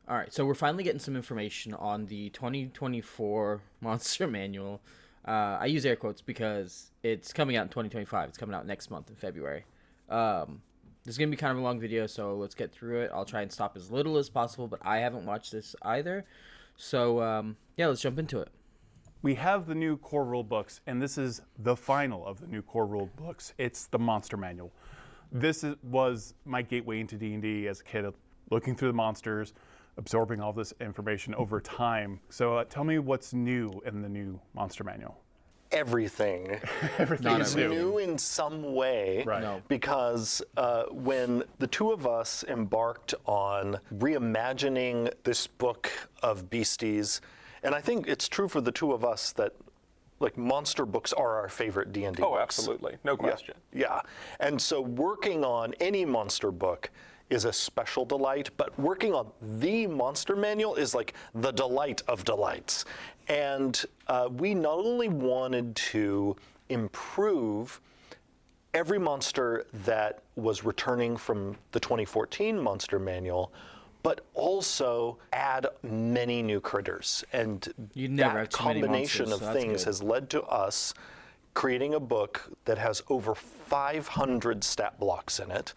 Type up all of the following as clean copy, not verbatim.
All right, so we're finally getting some information on the 2024 Monster Manual. I use air quotes because it's coming out in 2025. It's coming out next month in February. This is going to be kind of a long video, so let's get through it. I'll try and stop as little as possible, but I haven't watched this either. So, yeah, let's jump into it. We have the new core rule books, and this is the final of the new core rule books. It's the Monster Manual. Was my gateway into D&D as a kid, looking through the monsters, absorbing all this information over time. So tell me what's new in the new Monster Manual. Everything. Everything is new in some way, right. No. Because when the two of us embarked on reimagining this book of beasties, and I think it's true for the two of us that like monster books are our favorite D&D Oh, books. absolutely. No question. Yeah. And so working on any monster book is a special delight, but working on the Monster Manual is like the delight of delights. And we not only wanted to improve every monster that was returning from the 2014 Monster Manual, but also add many new critters. And that combination of things has led to us creating a book that has over 500 stat blocks in it,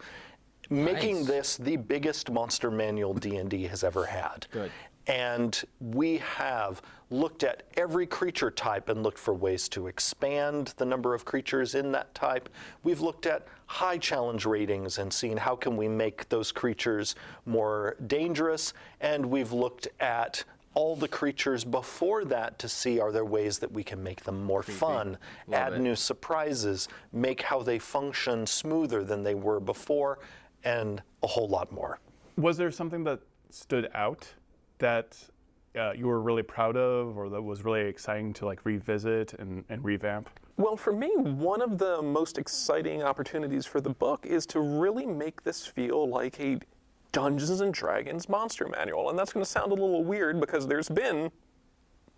making this the biggest Monster Manual D&D has ever had. Good. And we have looked at every creature type and looked for ways to expand the number of creatures in that type. We've looked at high challenge ratings and seen how can we make those creatures more dangerous. And we've looked at all the creatures before that to see are there ways that we can make them more fun, add new surprises, make how they function smoother than they were before, and a whole lot more. Was there something that stood out that you were really proud of, or that was really exciting to like revisit and revamp? Well, for me, one of the most exciting opportunities for the book is to really make this feel like a Dungeons & Dragons monster manual. And that's going to sound a little weird because there's been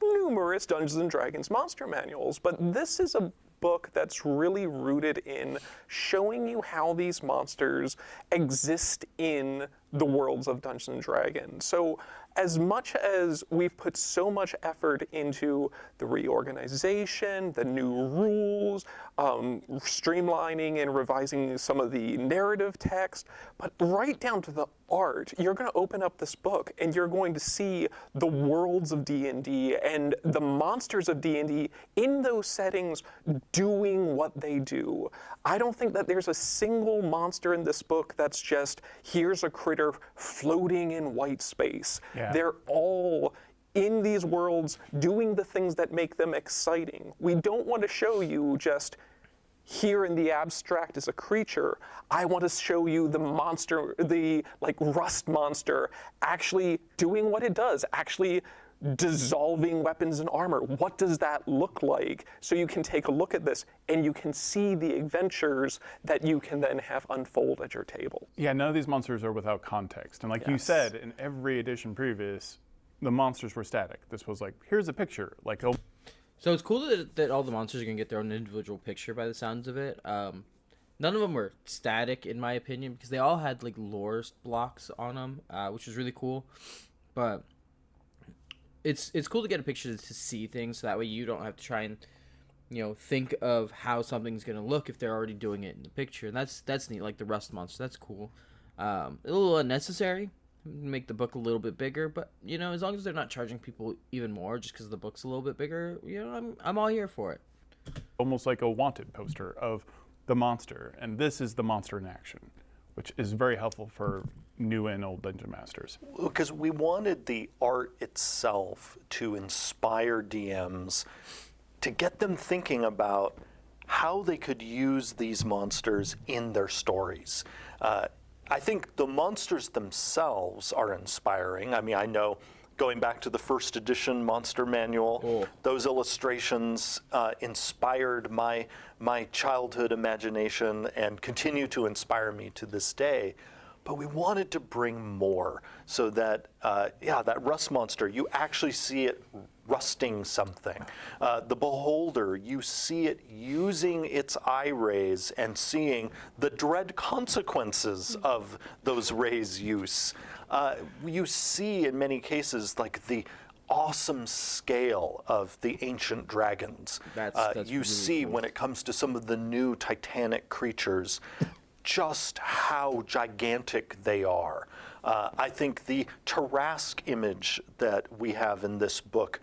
numerous Dungeons & Dragons monster manuals, but this is a book that's really rooted in showing you how these monsters exist in the worlds of Dungeons & Dragons. So as much as we've put so much effort into the reorganization, the new rules, streamlining and revising some of the narrative text, but right down to the art, you're going to open up this book and you're going to see the worlds of D&D and the monsters of D&D in those settings doing what they do. I don't think that there's a single monster in this book that's just, here's a critter floating in white space. Yeah. They're all in these worlds doing the things that make them exciting. We don't want to show you just here in the abstract as a creature. I want to show you the monster, the like rust monster, actually doing what it does, actually dissolving weapons and armor. What does that look like? So you can take a look at this and you can see the adventures that you can then have unfold at your table. Yeah, none of these monsters are without context. And like you said, in every edition previous, the monsters were static. This was like, here's a picture. Like, oh. So it's cool that all the monsters are going to get their own individual picture by the sounds of it. None of them were static, in my opinion, because they all had like lore blocks on them, which was really cool. But it's cool to get a picture to see things, so that way you don't have to try and think of how something's gonna look if they're already doing it in the picture. And that's neat. Like the rust monster, that's cool. A little unnecessary, make the book a little bit bigger, but as long as they're not charging people even more just because the book's a little bit bigger, I'm all here for it. Almost like a wanted poster of the monster, and this is the monster in action, which is very helpful for new and old dungeon masters. Because we wanted the art itself to inspire DMs, to get them thinking about how they could use these monsters in their stories. I think the monsters themselves are inspiring. I mean, I know going back to the first edition Monster Manual, those illustrations inspired my childhood imagination and continue to inspire me to this day. But we wanted to bring more so that, that rust monster, you actually see it rusting something. The beholder, you see it using its eye rays and seeing the dread consequences of those rays' use. You see in many cases like the awesome scale of the ancient dragons. That's you really see cool. when it comes to some of the new titanic creatures, just how gigantic they are. I think the Tarrasque image that we have in this book,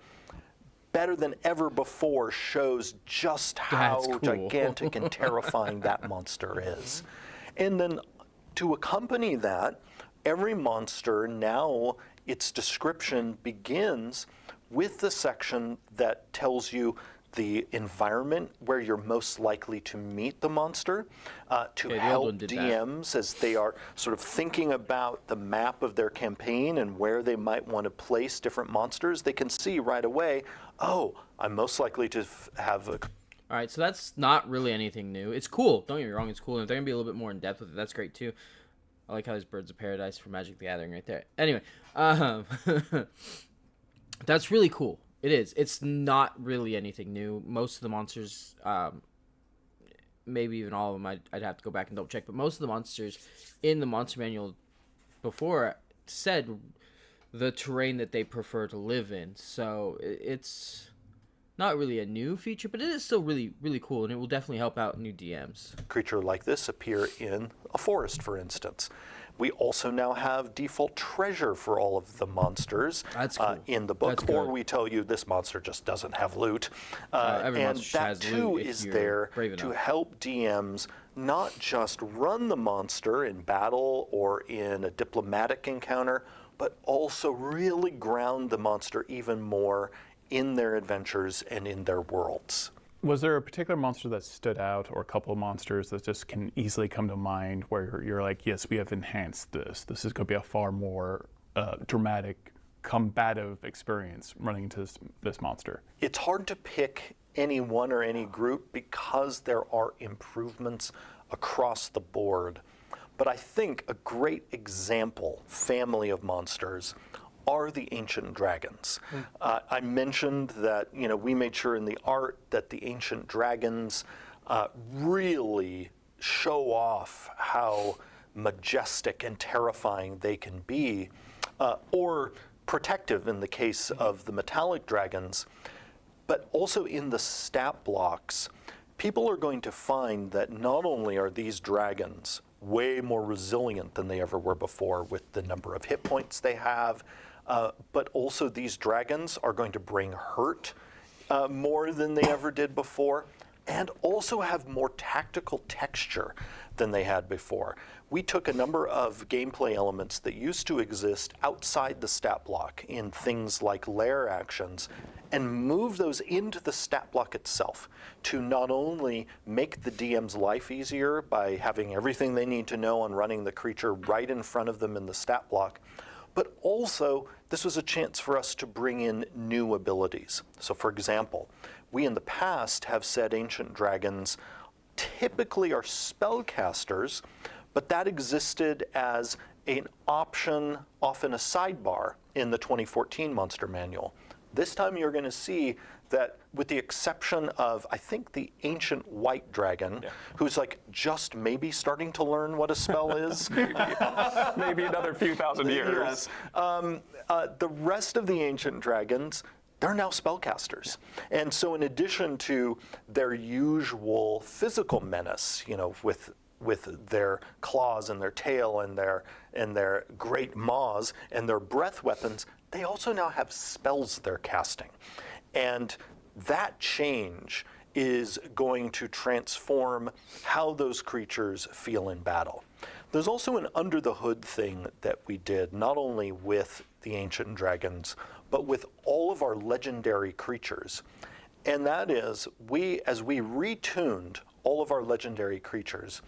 better than ever before, shows just how That's cool. gigantic and terrifying that monster is. And then to accompany that, every monster now, its description begins with the section that tells you the environment where you're most likely to meet the monster, to the old help one did that. DMs as they are sort of thinking about the map of their campaign and where they might want to place different monsters. They can see right away, oh, I'm most likely to have a... All right, so that's not really anything new. It's cool. Don't get me wrong, it's cool. And if they're gonna be a little bit more in depth with it, that's great too. I like how there's Birds of Paradise for Magic the Gathering right there. Anyway, that's really cool. It is. It's not really anything new. Most of the monsters, maybe even all of them, I'd have to go back and double check. But most of the monsters in the monster manual before said the terrain that they prefer to live in. So it's not really a new feature, but it is still really, really cool, and it will definitely help out new DMs. creature like this appear in a forest, for instance. We also now have default treasure for all of the monsters That's cool. in the book, That's or good. we tell you this monster just doesn't have loot. Every and monster that has too loot if is you're there brave to enough. help DMs not just run the monster in battle or in a diplomatic encounter, but also really ground the monster even more in their adventures and in their worlds. Was there a particular monster that stood out, or a couple of monsters that just can easily come to mind where you're like, yes, we have enhanced this. This is going to be a far more dramatic, combative experience running into this monster? It's hard to pick any one or any group because there are improvements across the board. But I think a great example family of monsters are the ancient dragons. I mentioned that we made sure in the art that the ancient dragons really show off how majestic and terrifying they can be, or protective in the case of the metallic dragons. But also in the stat blocks, people are going to find that not only are these dragons way more resilient than they ever were before with the number of hit points they have, but also these dragons are going to bring hurt more than they ever did before, and also have more tactical texture than they had before. We took a number of gameplay elements that used to exist outside the stat block in things like lair actions and moved those into the stat block itself to not only make the DM's life easier by having everything they need to know on running the creature right in front of them in the stat block, but also this was a chance for us to bring in new abilities. So for example, we in the past have said ancient dragons typically are spellcasters, but that existed as an option, often a sidebar, in the 2014 Monster Manual. This time you're going to see that, with the exception of, I think, the ancient white dragon, who's like just maybe starting to learn what a spell is. Maybe another few thousand years. Yes. The rest of the ancient dragons, they're now spellcasters. And so in addition to their usual physical menace, with their claws and their tail and their great maws and their breath weapons, they also now have spells they're casting. And that change is going to transform how those creatures feel in battle. There's also an under the hood thing that we did, not only with the ancient dragons, but with all of our legendary creatures. And that is, as we retuned all of our legendary creatures,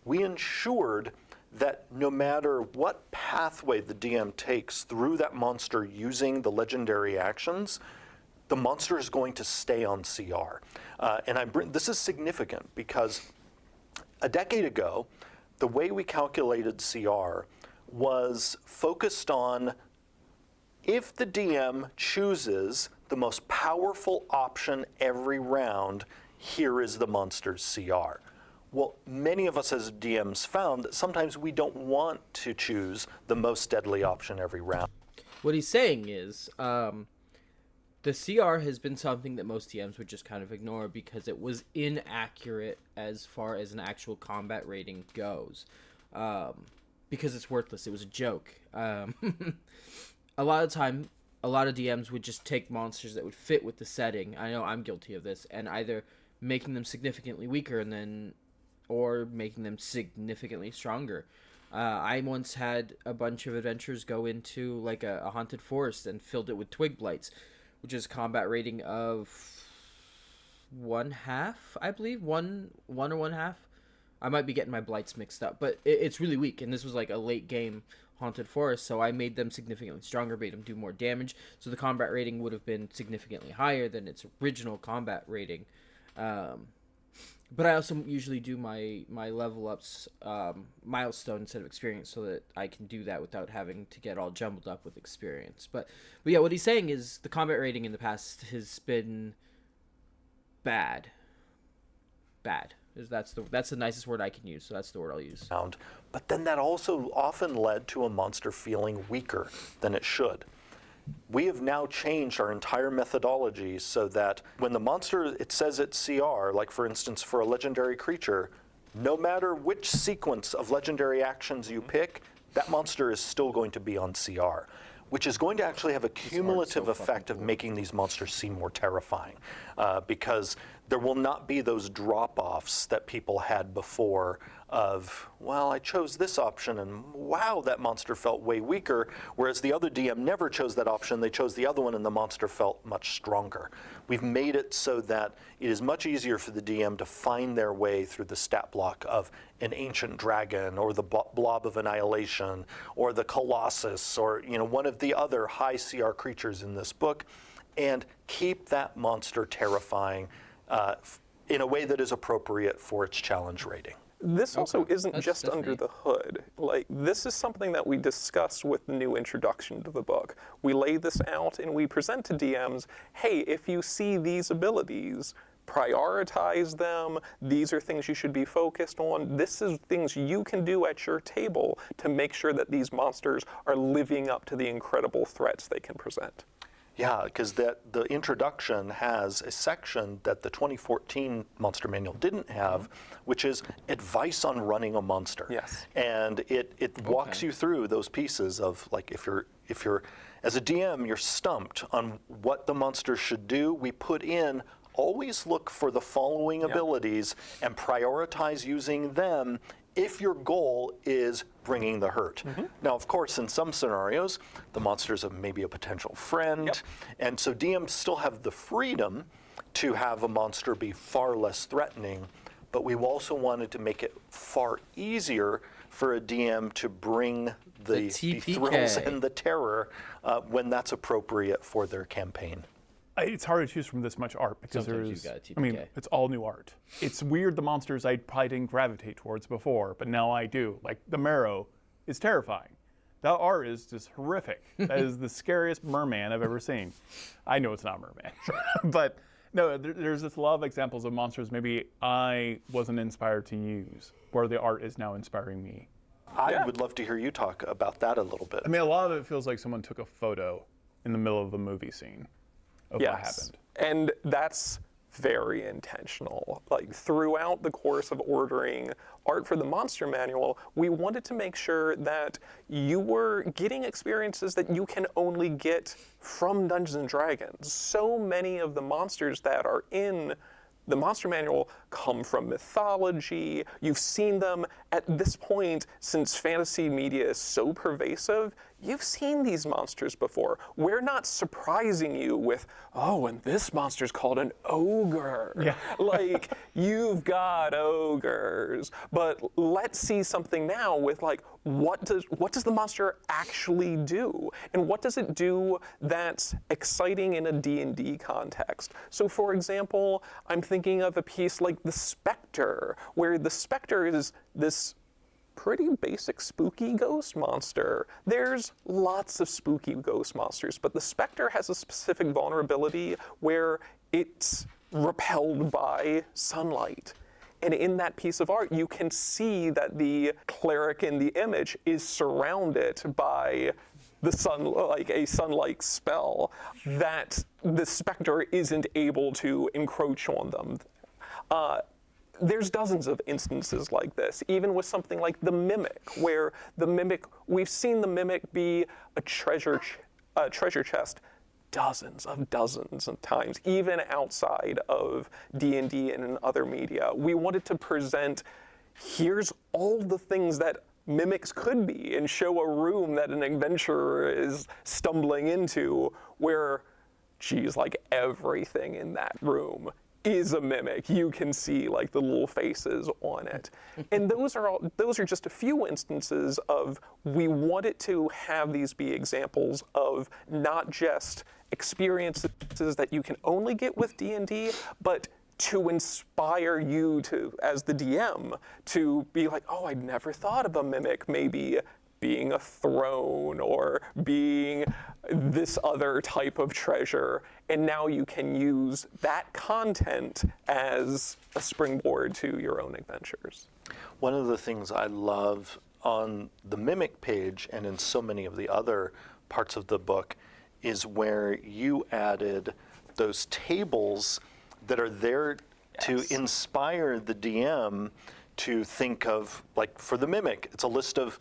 we ensured that no matter what pathway the DM takes through that monster using the legendary actions, the monster is going to stay on CR. This is significant because a decade ago, the way we calculated CR was focused on, if the DM chooses the most powerful option every round, here is the monster's CR. Well, many of us as DMs found that sometimes we don't want to choose the most deadly option every round. What he's saying is, the CR has been something that most DMs would just kind of ignore because it was inaccurate as far as an actual combat rating goes. Because it's worthless. It was a joke. A lot of time, a lot of DMs would just take monsters that would fit with the setting. I know I'm guilty of this, and either making them significantly weaker or making them significantly stronger. I once had a bunch of adventurers go into like a haunted forest and filled it with twig blights, which is combat rating of 1/2, I believe, one or 1/2. I might be getting my blights mixed up, but it's really weak, and this was like a late game haunted forest, so I made them significantly stronger, made them do more damage, so the combat rating would have been significantly higher than its original combat rating. But I also usually do my level ups milestone instead of experience, so that I can do that without having to get all jumbled up with experience. But yeah, what he's saying is the combat rating in the past has been bad. That's the nicest word I can use, so that's the word I'll use. But then that also often led to a monster feeling weaker than it should. We have now changed our entire methodology so that when the monster, it says it's CR, like for instance for a legendary creature, no matter which sequence of legendary actions you pick, that monster is still going to be on CR, which is going to actually have a cumulative effect of making these monsters seem more terrifying, because there will not be those drop-offs that people had before of, well, I chose this option and wow, that monster felt way weaker, whereas the other DM never chose that option, they chose the other one and the monster felt much stronger. We've made it so that it is much easier for the DM to find their way through the stat block of an ancient dragon or the blob of annihilation or the colossus or one of the other high CR creatures in this book, and keep that monster terrifying in a way that is appropriate for its challenge rating. This also isn't just under the hood. Like, this is something that we discuss with the new introduction to the book. We lay this out and we present to DMs, hey, if you see these abilities, prioritize them. These are things you should be focused on. This is things you can do at your table to make sure that these monsters are living up to the incredible threats they can present. Yeah, because the introduction has a section that the 2014 Monster Manual didn't have, which is advice on running a monster. Yes. And it walks you through those pieces of, like, if you're as a DM, you're stumped on what the monster should do, we put in, always look for the following abilities and prioritize using them if your goal is bringing the hurt. Now, of course, in some scenarios, the monster's maybe a potential friend, and so DMs still have the freedom to have a monster be far less threatening, but we also wanted to make it far easier for a DM to bring the thrills and the terror when that's appropriate for their campaign. It's hard to choose from this much art because it's all new art. It's weird, the monsters I probably didn't gravitate towards before, but now I do. Like the Marrow is terrifying. That art is just horrific. That is the scariest merman I've ever seen. I know it's not merman, but no, there's just a lot of examples of monsters maybe I wasn't inspired to use, where the art is now inspiring me. I would love to hear you talk about that a little bit. I mean, a lot of it feels like someone took a photo in the middle of a movie scene of what happened. And that's very intentional. Like, throughout the course of ordering art for the Monster Manual, we wanted to make sure that you were getting experiences that you can only get from Dungeons & Dragons. So many of the monsters that are in the Monster Manual come from mythology. You've seen them at this point, since fantasy media is so pervasive, you've seen these monsters before. We're not surprising you with, oh, and this monster's called an ogre. Yeah. Like, you've got ogres. But let's see something now with, like, what does the monster actually do? And what does it do that's exciting in a D&D context? So, for example, I'm thinking of a piece like The Spectre, where the Spectre is this pretty basic spooky ghost monster. There's lots of spooky ghost monsters, but the Spectre has a specific vulnerability where it's repelled by sunlight. And in that piece of art, you can see that the cleric in the image is surrounded by the sun, like a sun-like spell, that the specter isn't able to encroach on them. There's dozens of instances like this, even with something like the Mimic, where the Mimic, we've seen the Mimic be a treasure chest dozens of times, even outside of D&D and in other media. We wanted to present, here's all the things that mimics could be, and show a room that an adventurer is stumbling into where, geez, like everything in that room is a mimic. You can see like the little faces on it. And those are just a few instances of, we wanted to have these be examples of not just experiences that you can only get with D&D, but to inspire you to, as the DM, to be like, oh, I'd never thought of a mimic maybe being a throne or being this other type of treasure. And now you can use that content as a springboard to your own adventures. One of the things I love on the Mimic page and in so many of the other parts of the book is where you added those tables that are there to inspire the DM to think of, like for the Mimic, it's a list of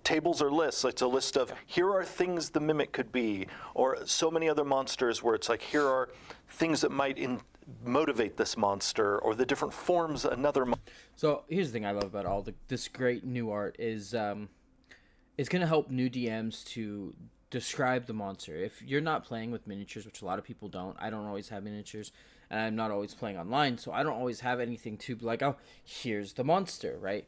tables or lists. It's a list of, here are things the Mimic could be, or so many other monsters where it's like, here are things that might motivate this monster, or the different forms another So here's the thing I love about all this great new art is it's going to help new DMs to describe the monster. If you're not playing with miniatures, which a lot of people don't, I don't always have miniatures, and I'm not always playing online, so I don't always have anything to be like, oh, here's the monster, right?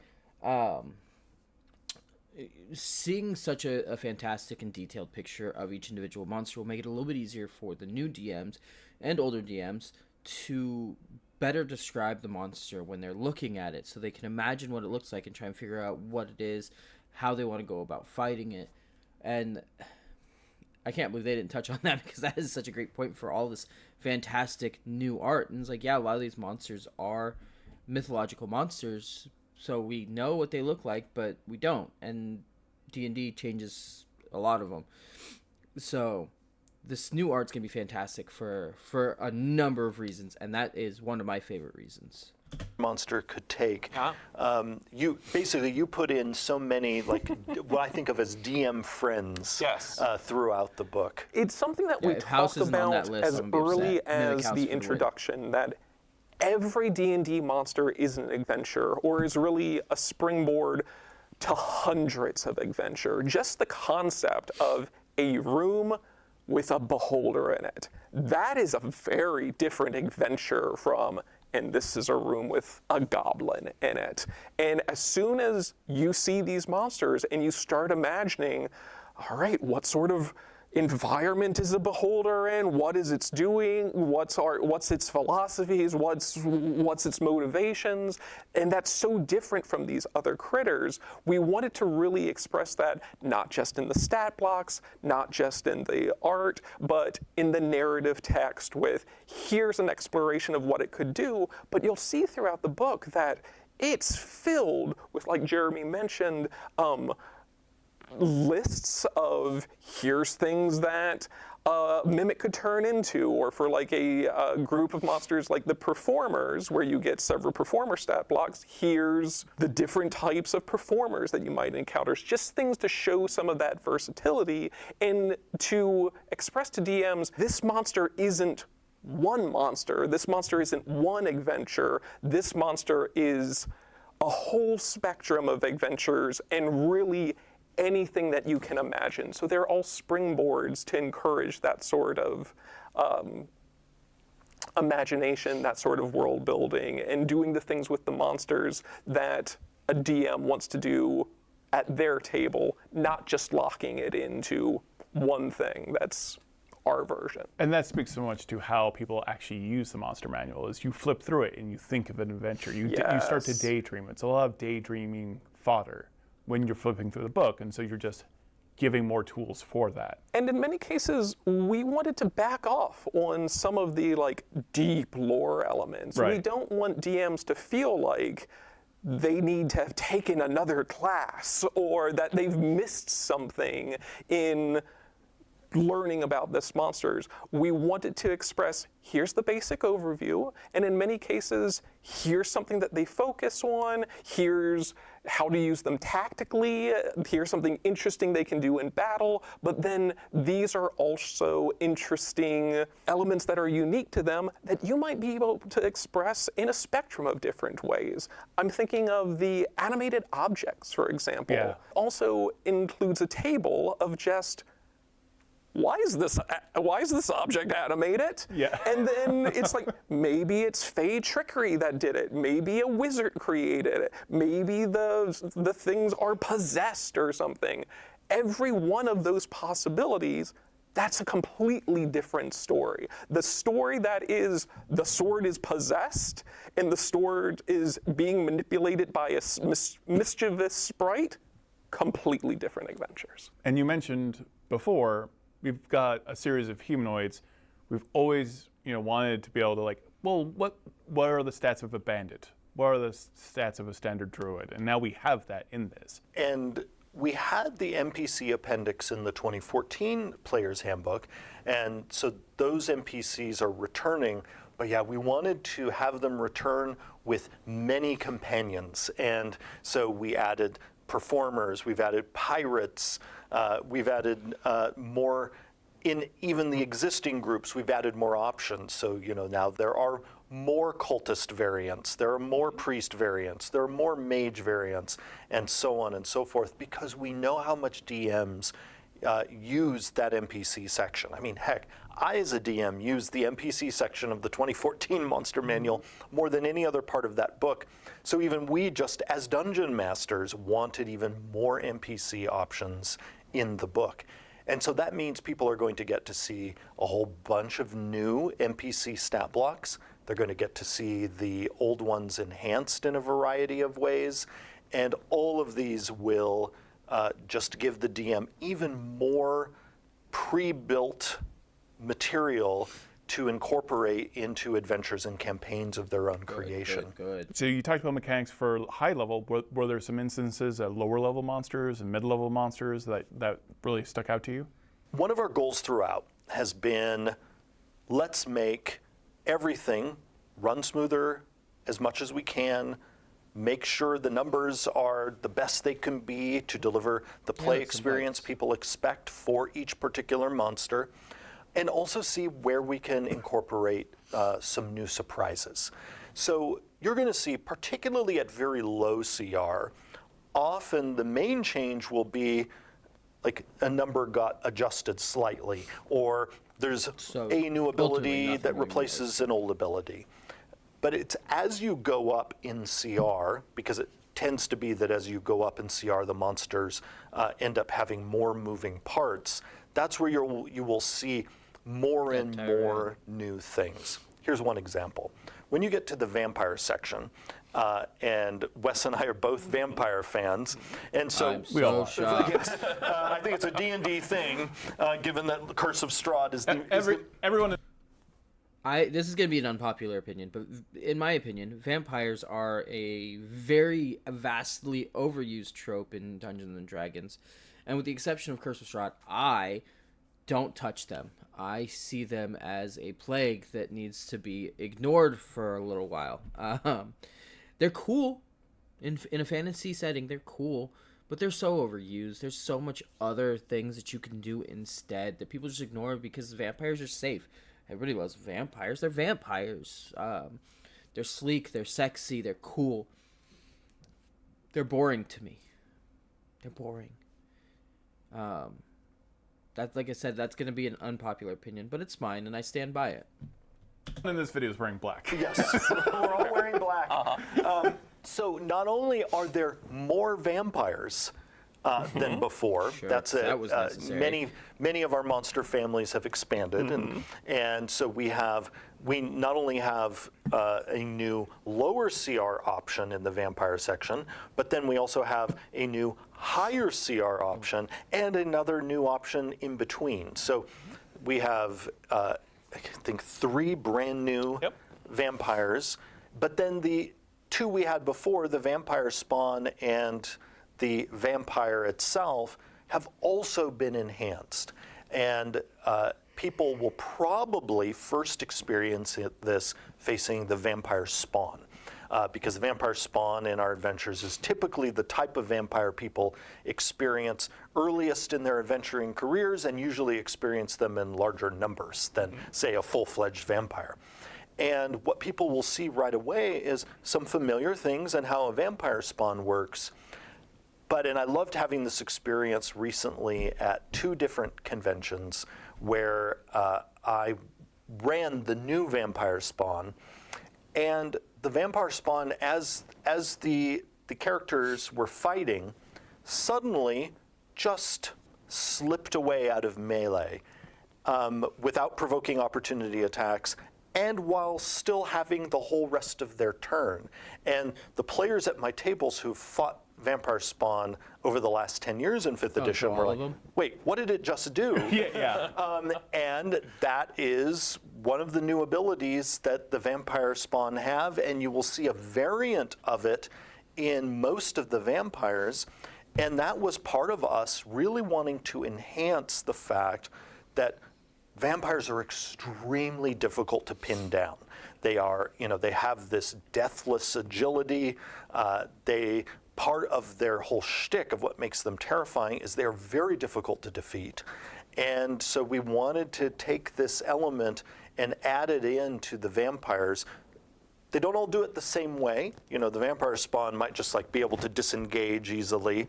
Seeing such a fantastic and detailed picture of each individual monster will make it a little bit easier for the new DMs and older DMs to better describe the monster when they're looking at it, so they can imagine what it looks like and try and figure out what it is, how they want to go about fighting it. And I can't believe they didn't touch on that, because that is such a great point for all this fantastic new art. And it's like, yeah, a lot of these monsters are mythological monsters, so we know what they look like, but we don't. And D&D changes a lot of them. So this new art's going to be fantastic for a number of reasons, and that is one of my favorite reasons. Monster could take. You put in so many, like what I think of as DM friends throughout the book. It's something that we talked about as early as the introduction, that every D&D monster is an adventure, or is really a springboard to hundreds of adventure. Just the concept of a room with a beholder in it, that is a very different adventure from, and this is a room with a goblin in it. And as soon as you see these monsters and you start imagining, all right, what sort of environment is a beholder in? What is it doing? What's its philosophies? What's its motivations? And that's so different from these other critters. We wanted to really express that not just in the stat blocks, not just in the art, but in the narrative text with, here's an exploration of what it could do. But you'll see throughout the book that it's filled with, like Jeremy mentioned, lists of, here's things that Mimic could turn into, or for like a group of monsters like the Performers, where you get several performer stat blocks, here's the different types of performers that you might encounter. Just things to show some of that versatility and to express to DMs, this monster isn't one monster, this monster isn't one adventure, this monster is a whole spectrum of adventures, and really anything that you can imagine. So they're all springboards to encourage that sort of imagination, that sort of world building, and doing the things with the monsters that a DM wants to do at their table, not just locking it into one thing. That's our version. And that speaks so much to how people actually use the monster manual, is you flip through it and you think of an adventure. You start to daydream. It's a lot of daydreaming fodder when you're flipping through the book, and so you're just giving more tools for that. And in many cases, we wanted to back off on some of the like deep lore elements. Right. We don't want DMs to feel like they need to have taken another class or that they've missed something in learning about this monsters. We wanted to express, here's the basic overview, and in many cases, here's something that they focus on, here's how to use them tactically, here's something interesting they can do in battle, but then these are also interesting elements that are unique to them that you might be able to express in a spectrum of different ways. I'm thinking of the animated objects, for example. Yeah. Also includes a table of just why is this object animated? Yeah. And then it's like, maybe it's Fey trickery that did it. Maybe a wizard created it. Maybe the things are possessed or something. Every one of those possibilities, that's a completely different story. The story that is the sword is possessed and the sword is being manipulated by a mischievous sprite, completely different adventures. And you mentioned before, we've got a series of humanoids. We've always, wanted to be able to what are the stats of a bandit? What are the stats of a standard druid? And now we have that in this. And we had the NPC appendix in the 2014 Player's Handbook, and so those NPCs are returning. But yeah, we wanted to have them return with many companions, and so we added performers, we've added pirates, we've added more in even the existing groups. We've added more options. So now there are more cultist variants, there are more priest variants, there are more mage variants, and so on and so forth, because we know how much DMs use that NPC section. I mean, heck, I as a DM used the NPC section of the 2014 Monster Manual more than any other part of that book. So even we, just as dungeon masters, wanted even more NPC options in the book. And so that means people are going to get to see a whole bunch of new NPC stat blocks. They're going to get to see the old ones enhanced in a variety of ways. And all of these will just give the DM even more pre-built material to incorporate into adventures and campaigns of their own creation. Good. So you talked about mechanics for high level. Were there some instances at lower level monsters and mid-level monsters that really stuck out to you? One of our goals throughout has been, let's make everything run smoother as much as we can, make sure the numbers are the best they can be to deliver the play experience people expect for each particular monster, and also see where we can incorporate some new surprises. So you're going to see, particularly at very low CR, often the main change will be like a number got adjusted slightly, or there's a new ability that replaces an old ability. But it's as you go up in CR, because it tends to be that as you go up in CR, the monsters end up having more moving parts. That's where you will see more and more new things. Here's one example. When you get to the vampire section, and Wes and I are both vampire fans, and so we all shocked. I think it's a D&D thing, given that Curse of Strahd is everyone. This is going to be an unpopular opinion, but in my opinion, vampires are a very vastly overused trope in Dungeons and Dragons, and with the exception of Curse of Strahd, I don't touch them. I see them as a plague that needs to be ignored for a little while. They're cool in a fantasy setting. They're cool, but they're so overused. There's so much other things that you can do instead that people just ignore because vampires are safe. Everybody loves vampires. They're vampires. They're sleek. They're sexy. They're cool. They're boring to me. They're boring. That's, like I said, that's going to be an unpopular opinion, but it's mine, and I stand by it. In this video is wearing black. Yes, we're all wearing black. So not only are there more vampires, than before. Sure, That's it. that was necessary. Many of our monster families have expanded, and so we not only have a new lower CR option in the vampire section, but then we also have a new higher CR option and another new option in between. So we have, I think, 3 brand new vampires, but then the 2 we had before, the vampire spawn and the vampire itself, have also been enhanced. And people will probably first experience this facing the vampire spawn. Because the vampire spawn in our adventures is typically the type of vampire people experience earliest in their adventuring careers, and usually experience them in larger numbers than, say, a full-fledged vampire. And what people will see right away is some familiar things and how a vampire spawn works. And I loved having this experience recently at 2 different conventions where I ran the new vampire spawn, and the vampire spawn, as the characters were fighting, suddenly just slipped away out of melee without provoking opportunity attacks, and while still having the whole rest of their turn. And the players at my tables who fought vampire spawn over the last 10 years in 5th edition were like, wait, what did it just do? And that is one of the new abilities that the vampire spawn have, and you will see a variant of it in most of the vampires. And that was part of us really wanting to enhance the fact that vampires are extremely difficult to pin down. They are, they have this deathless agility. Part of their whole shtick of what makes them terrifying is they're very difficult to defeat. And so we wanted to take this element and add it into the vampires. They don't all do it the same way. The vampire spawn might just be able to disengage easily.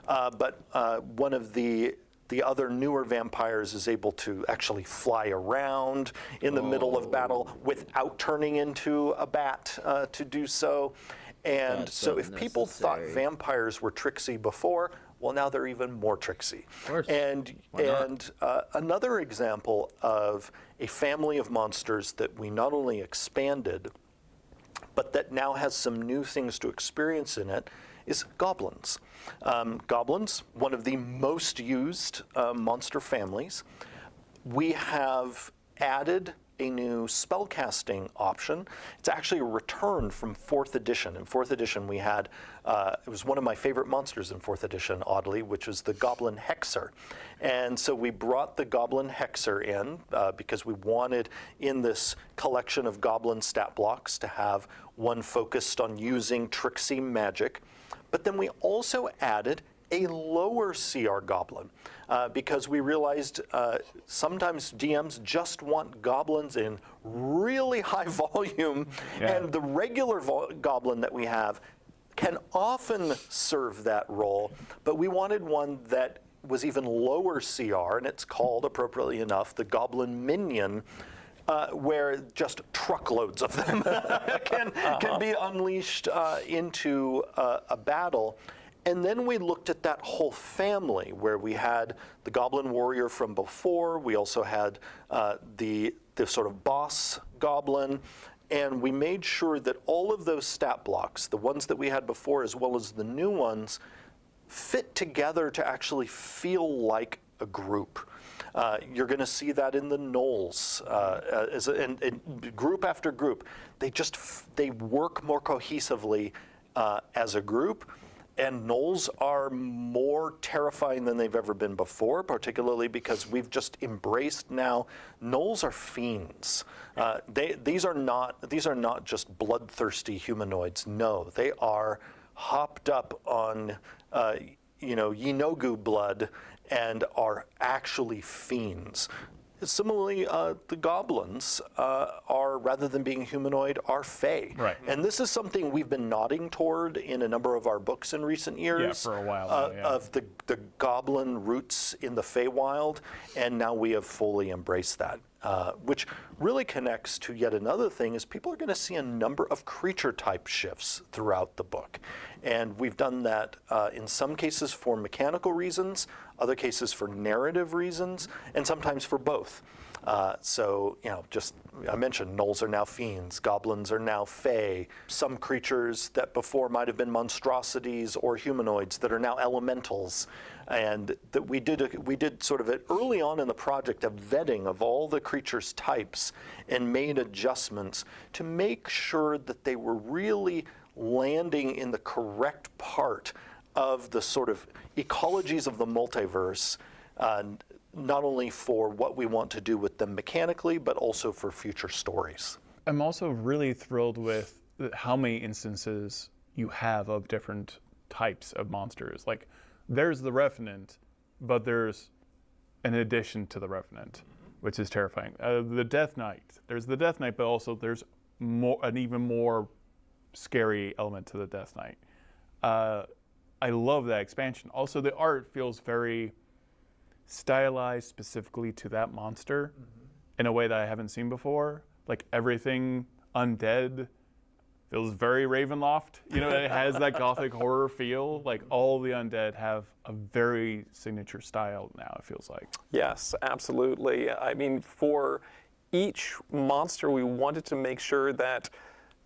But one of the other newer vampires is able to actually fly around in the middle of battle without turning into a bat to do so. And That's so if people thought vampires were tricksy before, well, now they're even more tricksy. Of course. And another example of a family of monsters that we not only expanded, but that now has some new things to experience in it, is goblins. Goblins, one of the most used monster families. We have added a new spellcasting option. It's actually a return from 4th edition. In 4th edition we had, it was one of my favorite monsters in 4th edition, oddly, which was the Goblin Hexer. And so we brought the Goblin Hexer in because we wanted in this collection of goblin stat blocks to have one focused on using tricksy magic. But then we also added a lower CR goblin because we realized sometimes DMs just want goblins in really high volume, and the regular goblin that we have can often serve that role, but we wanted one that was even lower CR, and it's called, appropriately enough, the Goblin Minion, where just truckloads of them can be unleashed into a battle. And then we looked at that whole family where we had the Goblin Warrior from before. We also had the sort of boss goblin. And we made sure that all of those stat blocks, the ones that we had before as well as the new ones, fit together to actually feel like a group. You're going to see that in the gnolls, and group after group. They work more cohesively as a group. And gnolls are more terrifying than they've ever been before, particularly because we've just embraced now. Gnolls are fiends. These are not just bloodthirsty humanoids. No, they are hopped up on Yinogu blood and are actually fiends. Similarly, the goblins are, rather than being humanoid, are fae. Right. And this is something we've been nodding toward in a number of our books in recent years. Yeah, for a while now, yeah. Of the goblin roots in the Feywild, and now we have fully embraced that. Which really connects to yet another thing is people are going to see a number of creature type shifts throughout the book. And we've done that in some cases for mechanical reasons, other cases for narrative reasons, and sometimes for both. So, just I mentioned gnolls are now fiends, goblins are now fae, some creatures that before might have been monstrosities or humanoids that are now elementals. And that we did sort of early on in the project a vetting of all the creatures' types and made adjustments to make sure that they were really landing in the correct part of the sort of ecologies of the multiverse, not only for what we want to do with them mechanically, but also for future stories. I'm also really thrilled with how many instances you have of different types of monsters. Like, there's the Revenant, but there's an addition to the Revenant, which is terrifying. The Death Knight. There's the Death Knight, but also there's an even more scary element to the Death Knight. I love that expansion. Also, the art feels very stylized specifically to that monster in a way that I haven't seen before. Like, everything undead feels very Ravenloft. It has that gothic horror feel. Like, all the undead have a very signature style now, it feels like. Yes, absolutely. I mean, for each monster, we wanted to make sure that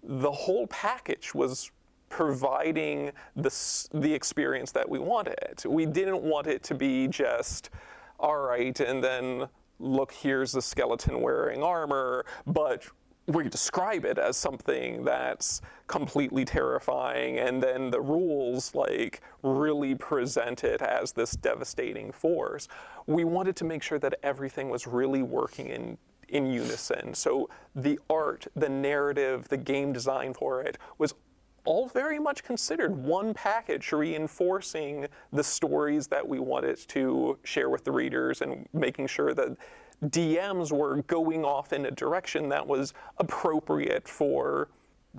the whole package was providing the experience that we wanted. We didn't want it to be just, all right, and then look, here's the skeleton wearing armor, but we describe it as something that's completely terrifying, and then the rules really present it as this devastating force. We wanted to make sure that everything was really working in unison. So the art, the narrative, the game design for it was all very much considered one package, reinforcing the stories that we wanted to share with the readers and making sure that DMs were going off in a direction that was appropriate for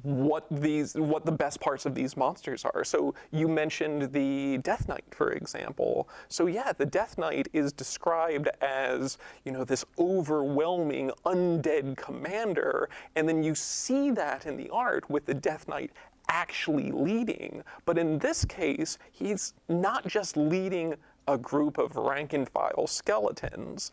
what the best parts of these monsters are. So you mentioned the Death Knight, for example. So yeah, the Death Knight is described as, this overwhelming undead commander, and then you see that in the art with the Death Knight actually leading. But in this case, he's not just leading a group of rank and file skeletons.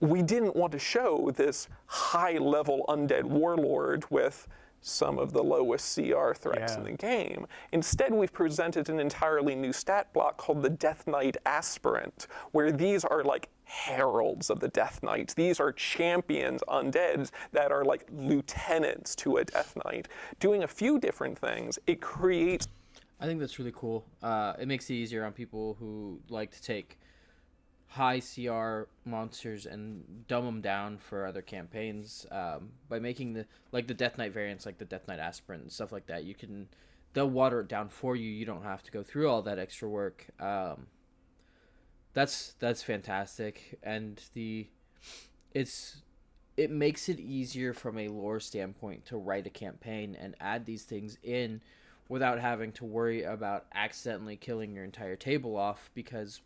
We didn't want to show this high-level undead warlord with some of the lowest CR threats in the game. Instead, we've presented an entirely new stat block called the Death Knight Aspirant, where these are like heralds of the Death Knight. These are champions undeads that are like lieutenants to a Death Knight. Doing a few different things, it creates... I think that's really cool. It makes it easier on people who like to take high CR monsters and dumb them down for other campaigns by making the Death Knight variants, like the Death Knight Aspirant and stuff like that. They'll water it down for you. You don't have to go through all that extra work. That's fantastic, and it makes it easier from a lore standpoint to write a campaign and add these things in without having to worry about accidentally killing your entire table off, because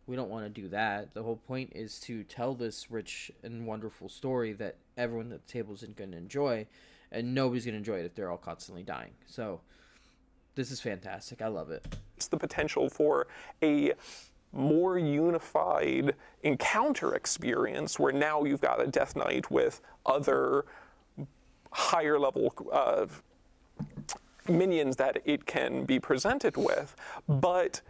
we don't want to do that. The whole point is to tell this rich and wonderful story that everyone at the table isn't going to enjoy, and nobody's going to enjoy it if they're all constantly dying. So this is fantastic. I love it. It's the potential for a more unified encounter experience where now you've got a Death Knight with other higher level minions that it can be presented with, but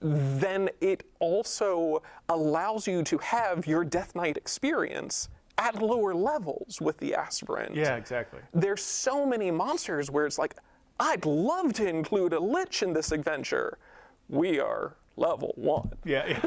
then it also allows you to have your Death Knight experience at lower levels with the Aspirant. Yeah, exactly. There's so many monsters where it's like, I'd love to include a Lich in this adventure. We are level 1. Yeah.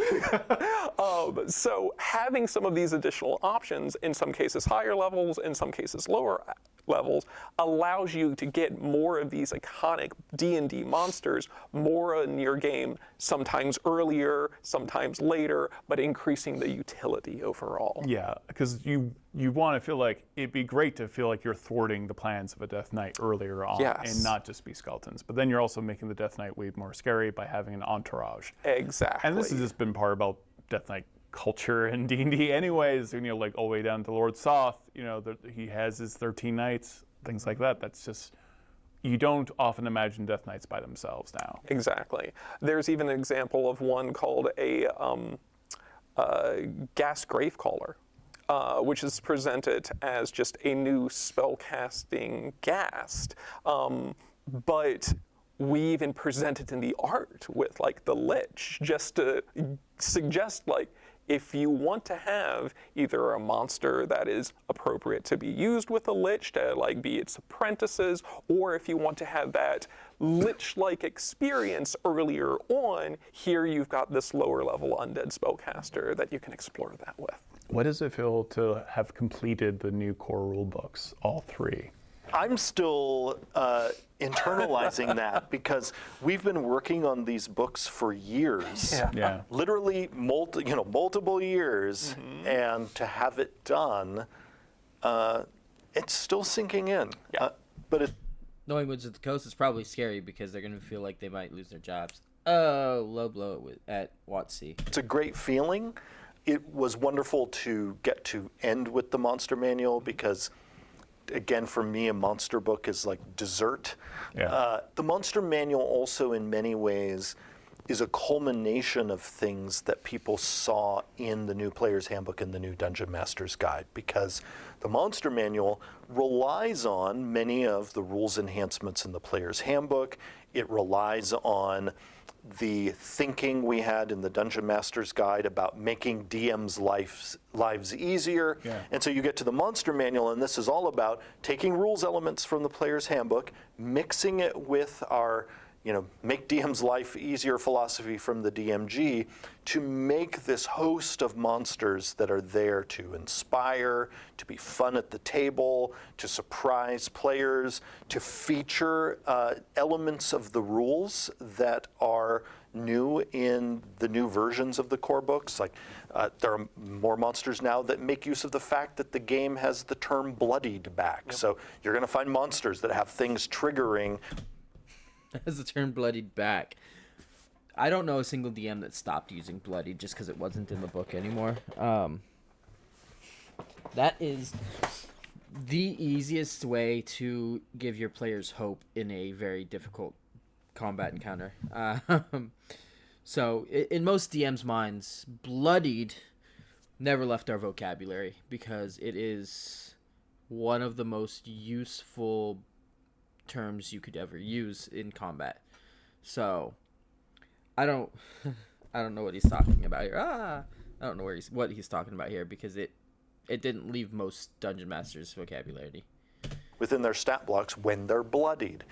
So having some of these additional options, in some cases higher levels, in some cases lower levels, allows you to get more of these iconic D&D monsters more in your game, sometimes earlier, sometimes later, but increasing the utility overall. Yeah, because you want to feel like it'd be great to feel like you're thwarting the plans of a Death Knight earlier on, Yes. and not just be skeletons. But then you're also making the Death Knight way more scary by having an entourage. Exactly. And this has just been part about Death Knight culture in D&D anyways, like all the way down to Lord Soth, he has his 13 knights, things like that. That's just, you don't often imagine Death Knights by themselves now. Exactly. There's even an example of one called a Gas Gravecaller, which is presented as just a new spellcasting ghast. But we even present it in the art with like the Lich, just to suggest like, if you want to have either a monster that is appropriate to be used with a Lich to like be its apprentices, or if you want to have that Lich-like experience earlier on, here you've got this lower level undead spellcaster that you can explore that with. What does it feel to have completed the new core rule books, all 3? I'm still internalizing that because we've been working on these books for years. Yeah. Literally multiple years, and to have it done, it's still sinking in. Yeah. But Knowing Woods of the Coast is probably scary because they're going to feel like they might lose their jobs. Oh, low blow at WotC. it's a great feeling. It was wonderful to get to end with the monster manual because, again, for me, a monster book is like dessert. Yeah. The monster manual also, in many ways, is a culmination of things that people saw in the new Player's Handbook and the new Dungeon Master's Guide, because the monster manual relies on many of the rules enhancements in the Player's Handbook. It relies on the thinking we had in the Dungeon Master's Guide about making DMs' lives easier. Yeah. And so you get to the Monster Manual, and this is all about taking rules elements from the Player's Handbook, mixing it with our make DM's life easier philosophy from the DMG to make this host of monsters that are there to inspire, to be fun at the table, to surprise players, to feature elements of the rules that are new in the new versions of the core books. Like there are more monsters now that make use of the fact that the game has the term bloodied back. Yep. So you're going to find monsters that have things triggering. As the term bloodied back. I don't know a single DM that stopped using bloodied just because it wasn't in the book anymore. That is the easiest way to give your players hope in a very difficult combat encounter. So in most DMs' minds, bloodied never left our vocabulary because it is one of the most useful terms you could ever use in combat. So I don't know what he's talking about here. I don't know what he's talking about here because it didn't leave most dungeon masters' vocabulary. Within their stat blocks when they're bloodied.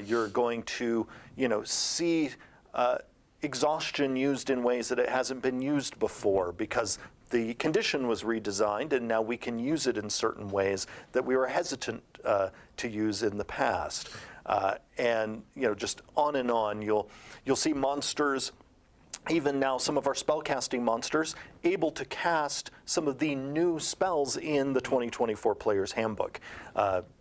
You're going to, see exhaustion used in ways that it hasn't been used before because the condition was redesigned and now we can use it in certain ways that we were hesitant to use in the past. And just on and on, you'll see monsters, even now some of our spellcasting monsters, able to cast some of the new spells in the 2024 Player's Handbook.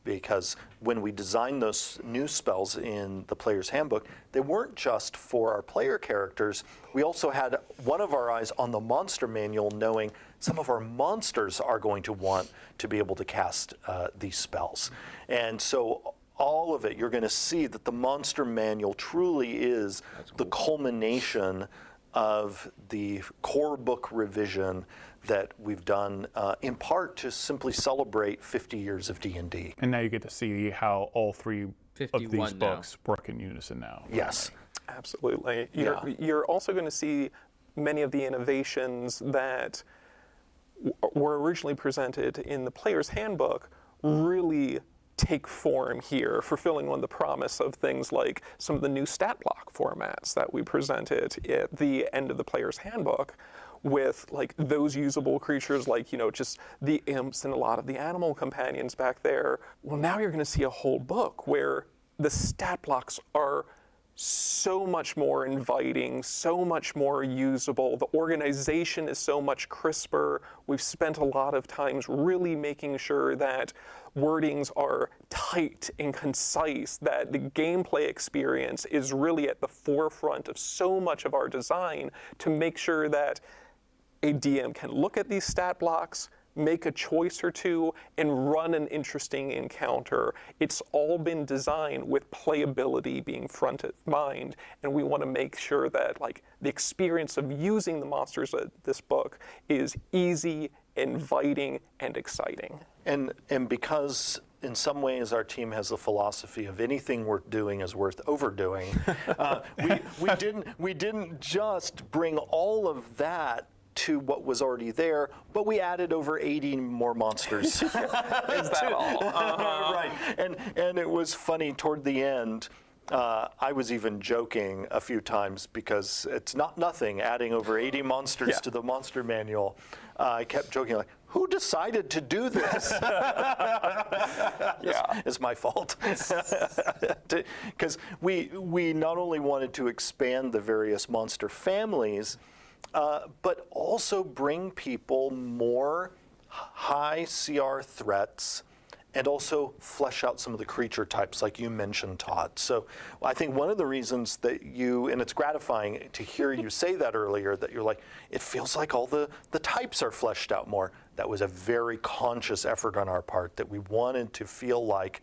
Because when we designed those new spells in the Player's Handbook, they weren't just for our player characters. We also had one of our eyes on the monster manual, knowing some of our monsters are going to want to be able to cast these spells. And so all of it, you're going to see that the monster manual truly is the culmination of the core book revision that we've done in part to simply celebrate 50 years of D&D. And now you get to see how all 3 of these books work in unison now. Yes. Absolutely. You're also going to see many of the innovations that were originally presented in the Player's Handbook really take form here, fulfilling on the promise of things like some of the new stat block formats that we presented at the end of the player's handbook, with like those usable creatures like, you know, just the imps and a lot of the animal companions back there. Well, now you're going to see a whole book where the stat blocks are so much more inviting, so much more usable. The organization is so much crisper. We've spent a lot of times really making sure that wordings are tight and concise, that the gameplay experience is really at the forefront of so much of our design to make sure that a DM can look at these stat blocks, make a choice or two, and run an interesting encounter. It's all been designed with playability being front of mind, and we want to make sure that like the experience of using the monsters of this book is easy, inviting, and exciting. And because in some ways our team has the philosophy of anything worth doing is worth overdoing, we didn't just bring all of that to what was already there, but we added over 80 more monsters. Is that all? Right. And it was funny toward the end. I was even joking a few times because it's not nothing adding over 80 monsters to the monster manual. I kept joking like, who decided to do this? It's my fault. Because we not only wanted to expand the various monster families, but also bring people more high CR threats and also flesh out some of the creature types like you mentioned, Todd. So I think one of the reasons that and it's gratifying to hear you say that earlier, that you're like, it feels like all the types are fleshed out more. That was a very conscious effort on our part, that we wanted to feel like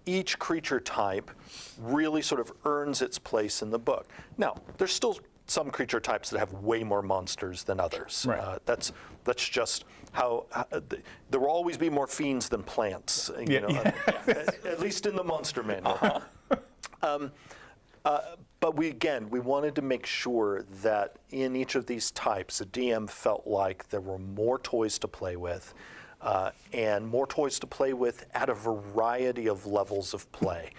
each creature type really sort of earns its place in the book. Now, there's still some creature types that have way more monsters than others. Right. That's just how there will always be more fiends than plants. You know, at least in the monster manual. But we wanted to make sure that in each of these types, a DM felt like there were more toys to play with, and more toys to play with at a variety of levels of play.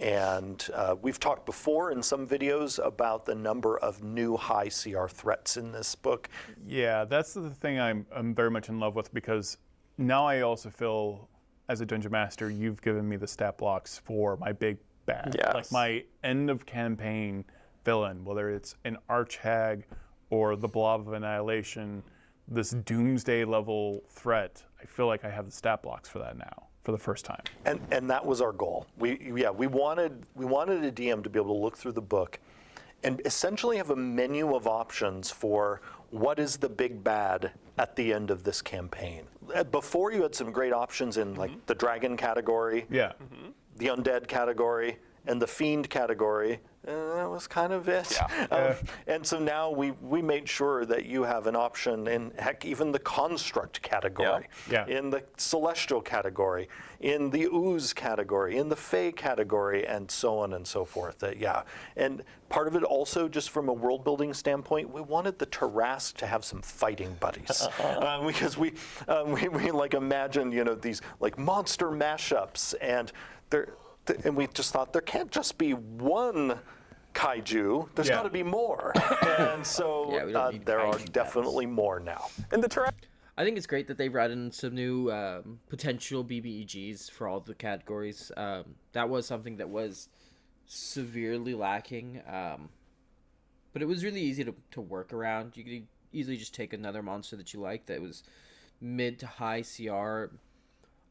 And we've talked before in some videos about the number of new high CR threats in this book. Yeah, that's the thing I'm very much in love with, because now I also feel, as a dungeon master, you've given me the stat blocks for my big bad. Yes. Like my end of campaign villain, whether it's an archhag or the Blob of Annihilation, this doomsday level threat. I feel like I have the stat blocks for that now, for the first time. And that was our goal. We wanted a DM to be able to look through the book and essentially have a menu of options for what is the big bad at the end of this campaign. Before, you had some great options in like the dragon category, Yeah. the undead category, and the fiend category. That was kind of it. And so now we made sure that you have an option in, heck, even the construct category, in the celestial category, in the ooze category, in the fae category, and so on and so forth. And part of it also, just from a world building standpoint, we wanted the Tarrasque to have some fighting buddies, because we like imagine, you know, these like monster mashups, and and we just thought there can't just be one kaiju. There's got to be more. And so there are definitely more now. And the Tarrasque. I think it's great that they brought in some new potential BBEGs for all the categories. That was something that was severely lacking, but it was really easy to work around. You could easily just take another monster that you like that was mid to high CR,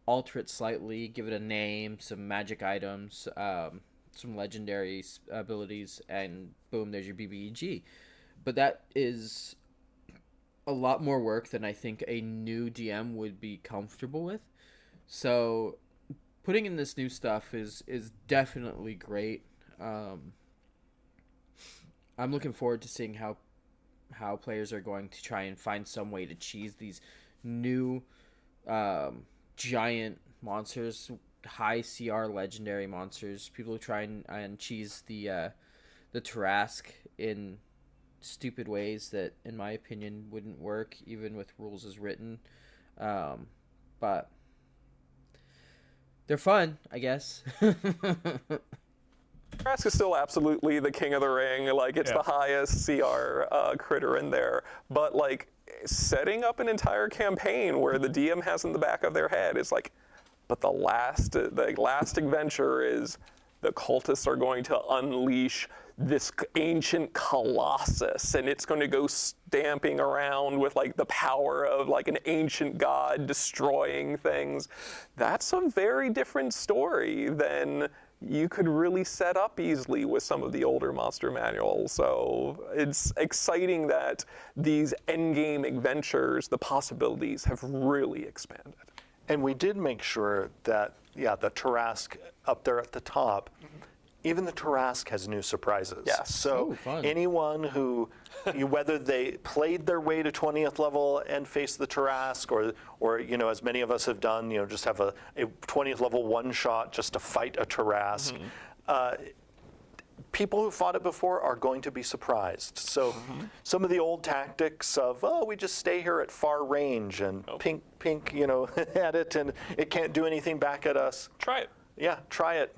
alter it slightly, give it a name, some magic items, some legendary abilities, and boom, there's your BBEG. But that is a lot more work than I think a new DM would be comfortable with. So putting in this new stuff is definitely great. I'm looking forward to seeing how players are going to try and find some way to cheese these new giant monsters, high CR legendary monsters. People try and cheese the Tarrasque in stupid ways that, in my opinion, wouldn't work even with rules as written. But They're fun, I guess. Tarrasque is still absolutely the king of the ring. Like, it's the highest CR critter in there. But, like, setting up an entire campaign where the DM has in the back of their head is like, but the last adventure is the cultists are going to unleash this ancient colossus, and it's going to go stamping around with like the power of like an ancient god destroying things. That's a very different story than you could really set up easily with some of the older monster manuals. So it's exciting that these endgame adventures, the possibilities have really expanded. And we did make sure that, the Tarrasque up there at the top, even the Tarrasque has new surprises. Yes. So fun. anyone who, whether they played their way to 20th level and faced the Tarrasque, or as many of us have done, just have a 20th level one shot just to fight a Tarrasque. People who fought it before are going to be surprised. So some of the old tactics of, we just stay here at far range and pink, at it, and it can't do anything back at us. Try it. Yeah, try it.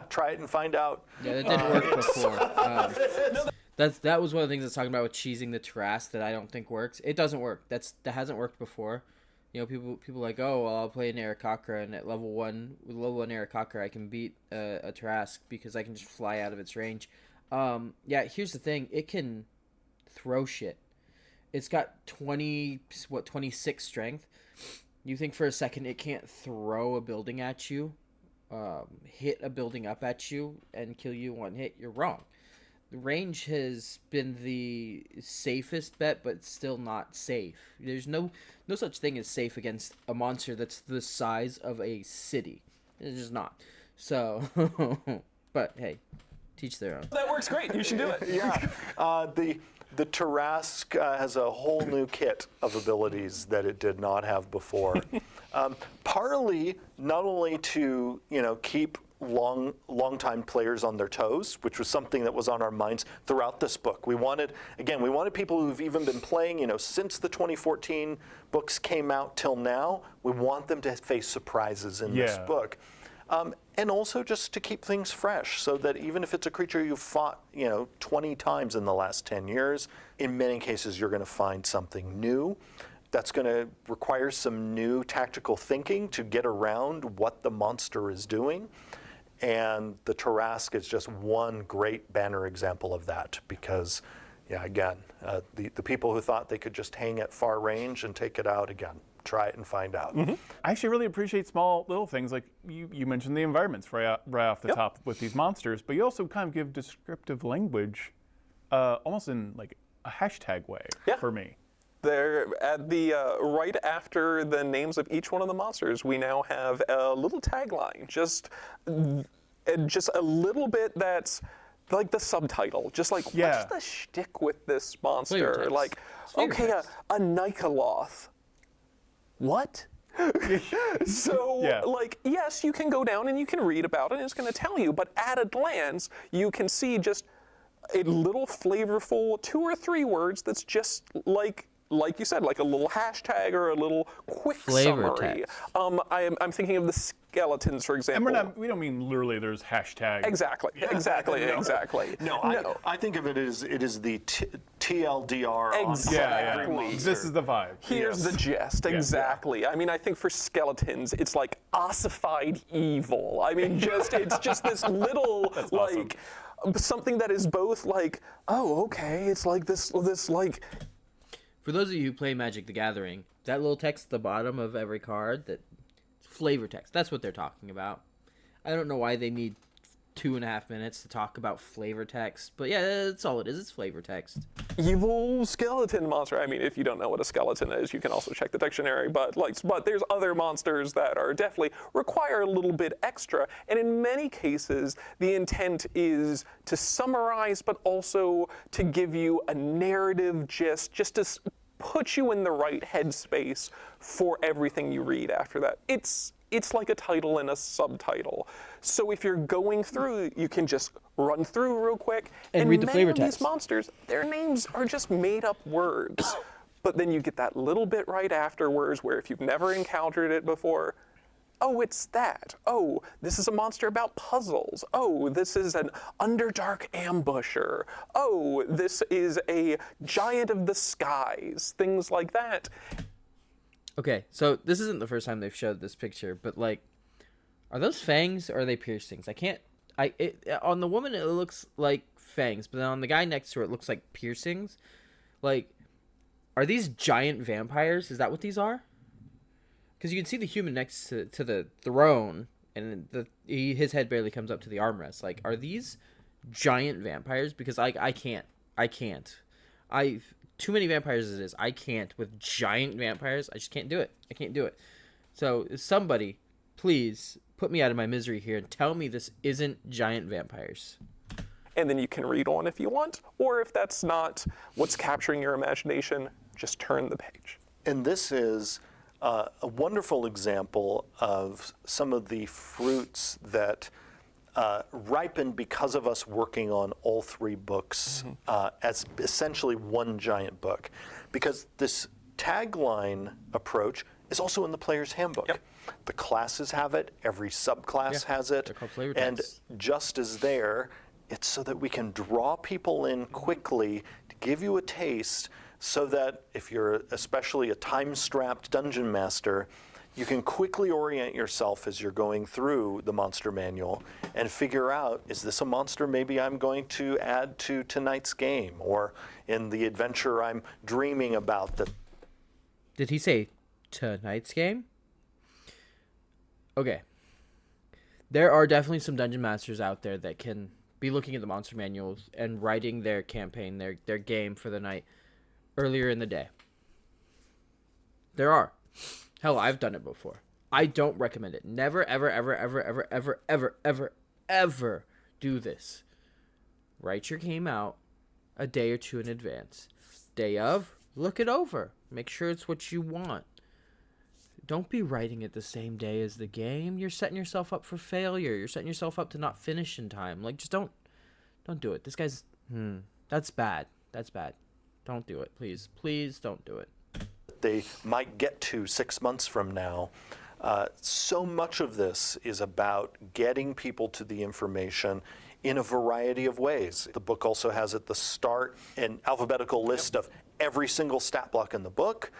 Try it and find out. Yeah, that didn't work before. That was one of the things I was talking about with cheesing the Tarrasque that I don't think works. It doesn't work. That hasn't worked before. People like, oh, well, I'll play an Aarakocra, and at level 1 Aarakocra, I can beat a Tarrasque because I can just fly out of its range. Here's the thing. It can throw shit. It's got 26 strength. You think for a second it can't throw a building at you, hit a building up at you, and kill you in one hit? You're wrong. The range has been the safest bet, but still not safe. There's no such thing as safe against a monster that's the size of a city. It's just not. So, but hey, teach their own. That works great. You should do it. The Tarrasque has a whole new kit of abilities that it did not have before. Partly, not only to keep long-time players on their toes, which was something that was on our minds throughout this book. We wanted people who've even been playing, since the 2014 books came out till now. We want them to face surprises in this book. And also just to keep things fresh, so that even if it's a creature you've fought, 20 times in the last 10 years, in many cases you're going to find something new. That's going to require some new tactical thinking to get around what the monster is doing. And the Tarrasque is just one great banner example of that, because, the people who thought they could just hang at far range and take it out, again, try it and find out. I actually really appreciate small little things, like you mentioned the environments right off the top with these monsters, but you also kind of give descriptive language almost in like a hashtag way for me. There, at the right after the names of each one of the monsters, we now have a little tagline, just a little bit that's like the subtitle, just like what's the shtick with this monster? Like, okay, a Nikoloth. What? So, like, yes, you can go down and you can read about it, and it's going to tell you, but at a glance, you can see just a little flavorful 2 or 3 words that's just like you said, like a little hashtag or a little quick Flavor summary. text. I'm thinking of the skeletons, for example. And we don't mean literally there's hashtag. Exactly. No, I think of it as the TLDR Exactly. on every This is the vibe. Here's the gist, exactly. I mean, I think for skeletons, it's like ossified evil. I mean, it's just this little, like, something that is both like, oh, okay, it's like this like... For those of you who play Magic the Gathering, that little text at the bottom of every card, that flavor text, that's what they're talking about. I don't know why they need 2.5 minutes to talk about flavor text, but yeah, that's all it is. It's flavor text. Evil skeleton monster. I mean, if you don't know what a skeleton is, you can also check the dictionary, but there's other monsters that are definitely require a little bit extra, and in many cases, the intent is to summarize, but also to give you a narrative just to put you in the right headspace for everything you read after that. It's like a title and a subtitle. So if you're going through, you can just run through real quick. And read the flavor many of text. these monsters, their names are just made up words. But then you get that little bit right afterwards where if you've never encountered it before, Oh, it's that. Oh, this is a monster about puzzles. Oh, this is an Underdark ambusher. Oh, this is a giant of the skies. Things like that. Okay, so this isn't the first time they've showed this picture, but like, are those fangs or are they piercings? I can't. On the woman it looks like fangs, but then on the guy next to her it looks like piercings. Like, are these giant vampires? Is that what these are? Because you can see the human next to the throne, and his head barely comes up to the armrest. Like, are these giant vampires? Because I can't. Too many vampires as it is. I can't with giant vampires. I just can't do it. I can't do it. So somebody, please put me out of my misery here and tell me this isn't giant vampires. And then you can read on if you want, or if that's not what's capturing your imagination, just turn the page. And this is a wonderful example of some of the fruits that ripened because of us working on all three books as essentially one giant book. Because this tagline approach is also in the player's handbook. Yep. The classes have it, every subclass has it, They're called flavor and text. just as there, it's so that we can draw people in quickly to give you a taste so that if you're especially a time-strapped dungeon master, you can quickly orient yourself as you're going through the monster manual and figure out, is this a monster maybe I'm going to add to tonight's game, or in the adventure I'm dreaming about. Did he say tonight's game? Okay. There are definitely some dungeon masters out there that can be looking at the monster manuals and writing their campaign, their game for the night earlier in the day. There are. Hell, I've done it before. I don't recommend it. Never, ever, ever, ever, ever, ever, ever, ever, ever do this. Write your game out a day or two in advance. Day of, look it over. Make sure it's what you want. Don't be writing it the same day as the game. You're setting yourself up for failure. You're setting yourself up to not finish in time. Like, just don't do it. This guy's, that's bad. That's bad. Don't do it, please. Please don't do it. They might get to 6 months from now. So much of this is about getting people to the information in a variety of ways. The book also has at the start an alphabetical list of every single stat block in the book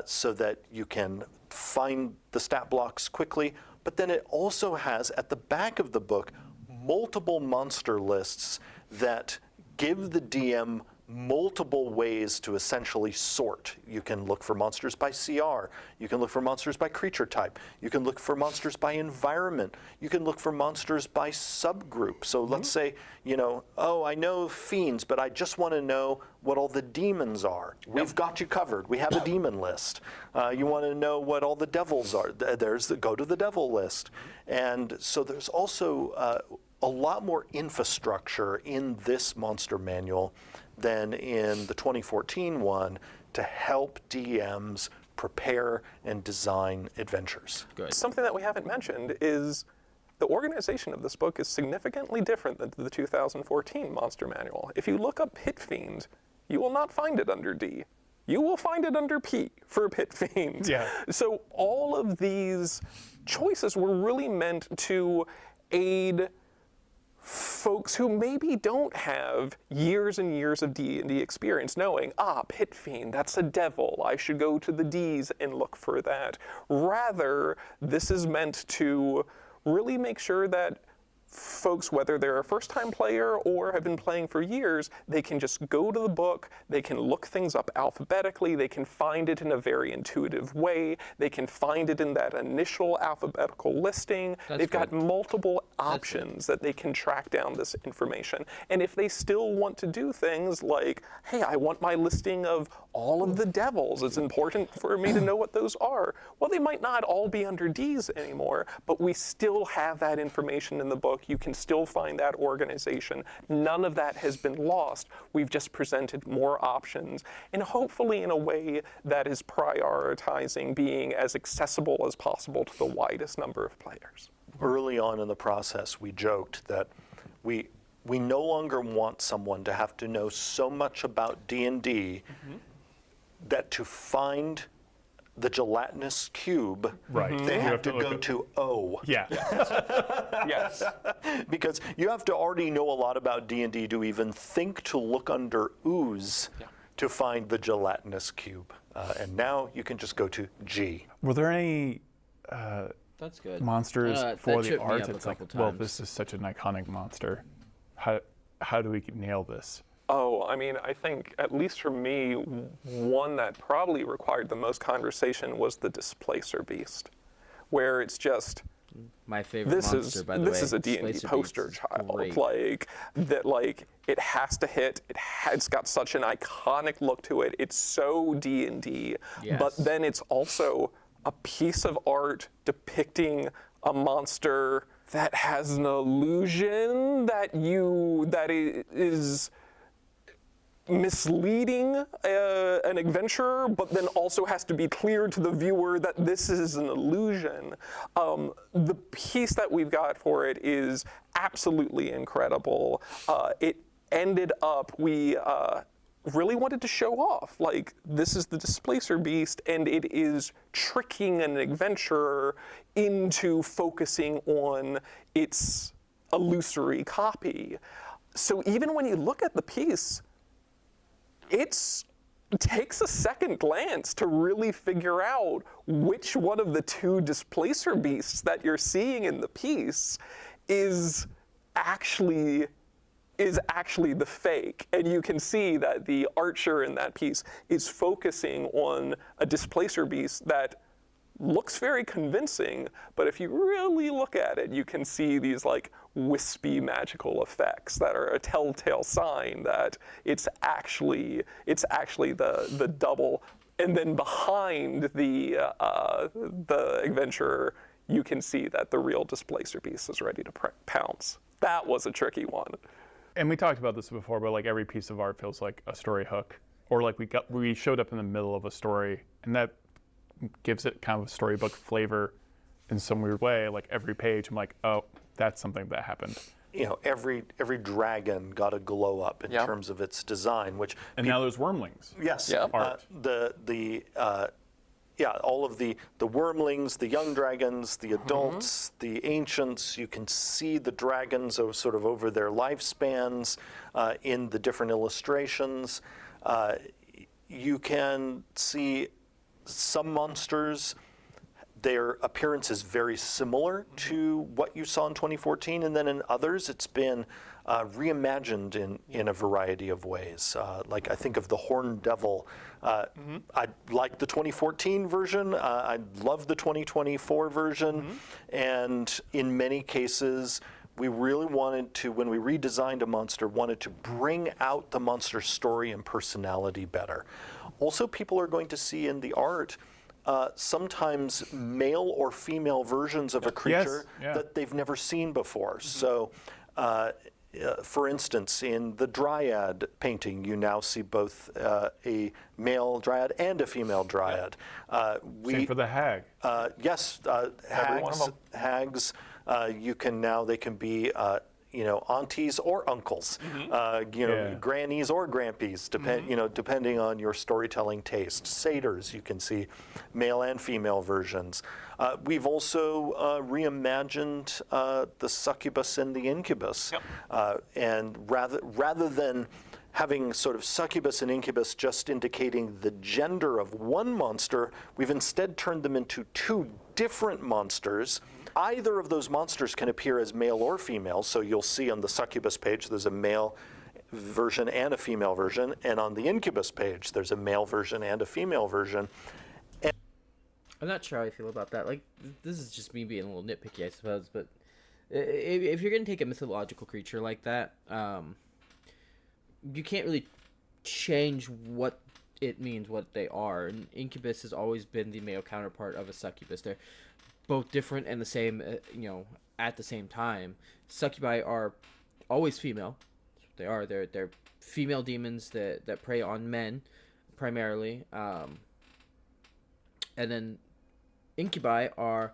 so that you can find the stat blocks quickly. But then it also has at the back of the book multiple monster lists that give the DM multiple ways to essentially sort. You can look for monsters by CR. You can look for monsters by creature type. You can look for monsters by environment. You can look for monsters by subgroup. So let's say, oh, I know fiends, but I just want to know what all the demons are. We've got you covered. We have a demon list. You want to know what all the devils are. Go to the devil list. And so there's also a lot more infrastructure in this monster manual than in the 2014 one to help DMs prepare and design adventures. Good. Something that we haven't mentioned is the organization of this book is significantly different than the 2014 Monster Manual. If you look up Pit Fiend, you will not find it under D. You will find it under P for Pit Fiend. Yeah. So all of these choices were really meant to aid folks who maybe don't have years and years of D&D experience knowing, Pit Fiend, that's a devil, I should go to the Ds and look for that. Rather, this is meant to really make sure that folks, whether they're a first-time player or have been playing for years, they can just go to the book, they can look things up alphabetically, they can find it in a very intuitive way, they can find it in that initial alphabetical listing. They've got multiple options that they can track down this information. And if they still want to do things like, hey, I want my listing of all of the devils, it's important for me to know what those are. Well, they might not all be under Ds anymore, but we still have that information in the book. You can still find that organization. None of that has been lost. We've just presented more options, and hopefully in a way that is prioritizing being as accessible as possible to the widest number of players. Early on in the process, we joked that we no longer want someone to have to know so much about D&D that to find the gelatinous cube, Right. they You have to look go up- to O. Yeah. Yes. Because you have to already know a lot about D&D to even think to look under ooze to find the gelatinous cube. And now you can just go to G. Were there any That's good. monsters That for the tripped me art? up a It's like, couple well, times. this is such an iconic monster. How do we nail this? Oh, I mean, I think, at least for me, one that probably required the most conversation was the Displacer Beast, where it's just, My favorite this monster, is by the way. this is a D&D Displacer poster Beast's child. great. Like it has to hit. It's got such an iconic look to it. It's so D&D, Yes. but then it's also a piece of art depicting a monster that has an illusion that is misleading an adventurer, but then also has to be clear to the viewer that this is an illusion. The piece that we've got for it is absolutely incredible. It ended up, we really wanted to show off, like, this is the Displacer Beast, and it is tricking an adventurer into focusing on its illusory copy. So even when you look at the piece, it takes a second glance to really figure out which one of the two Displacer Beasts that you're seeing in the piece is actually the fake. And you can see that the archer in that piece is focusing on a Displacer Beast that looks very convincing, but if you really look at it, you can see these like wispy magical effects that are a telltale sign that it's actually the double. And then behind the adventurer, you can see that the real Displacer Beast is ready to pounce. That was a tricky one. And we talked about this before, but like every piece of art feels like a story hook, or like we showed up in the middle of a story, and that gives it kind of a storybook flavor in some weird way. Like every page, I'm like, oh, that's something that happened. You know, every dragon got a glow up in terms of its design, which And now there's wormlings. yes, Yeah. Art. All of the wormlings, the young dragons, the adults, the ancients. You can see the dragons sort of over their lifespans in the different illustrations. You can see some monsters, their appearance is very similar to what you saw in 2014, and then in others it's been reimagined in a variety of ways. Like I think of the Horned Devil. I like the 2014 version. I love the 2024 version. And in many cases, we really wanted to, when we redesigned a monster, wanted to bring out the monster's story and personality better. Also, people are going to see in the art sometimes male or female versions of a creature that they've never seen before. So, for instance, in the Dryad painting, you now see both a male Dryad and a female Dryad. Same for the hag. Yes, Every one of them. hags. They can be aunties or uncles, grannies or grandpies, depending on your storytelling taste. Satyrs, you can see male and female versions. We've also reimagined the succubus and the incubus, and rather than having sort of succubus and incubus just indicating the gender of one monster, we've instead turned them into two different monsters. Either of those monsters can appear as male or female, so you'll see on the succubus page there's a male version and a female version, and on the incubus page there's a male version and a female version. I'm not sure how I feel about that. Like, this is just me being a little nitpicky, I suppose, but if you're going to take a mythological creature like that, you can't really change what it means, what they are. And incubus has always been the male counterpart of a succubus. They're both different and the same, at the same time. Succubi are always female. That's what they are. They're female demons that prey on men, primarily. And then incubi are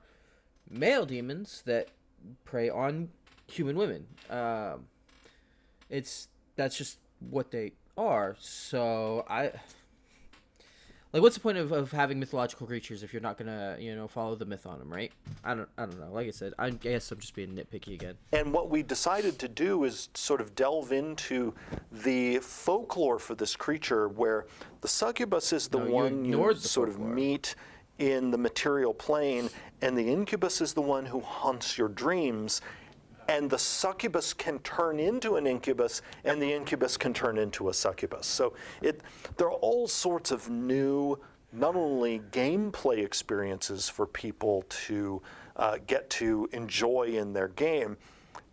male demons that prey on human women. That's just what they are. So Like, what's the point of having mythological creatures if you're not gonna, follow the myth on them, right? I don't know. Like I said, I guess I'm just being nitpicky again. And what we decided to do is sort of delve into the folklore for this creature, where the succubus is the No, you one you ignored the sort of folklore. meet in the material plane, and the incubus is the one who haunts your dreams. And the succubus can turn into an incubus, and the incubus can turn into a succubus. So there are all sorts of new, not only gameplay experiences for people to get to enjoy in their game,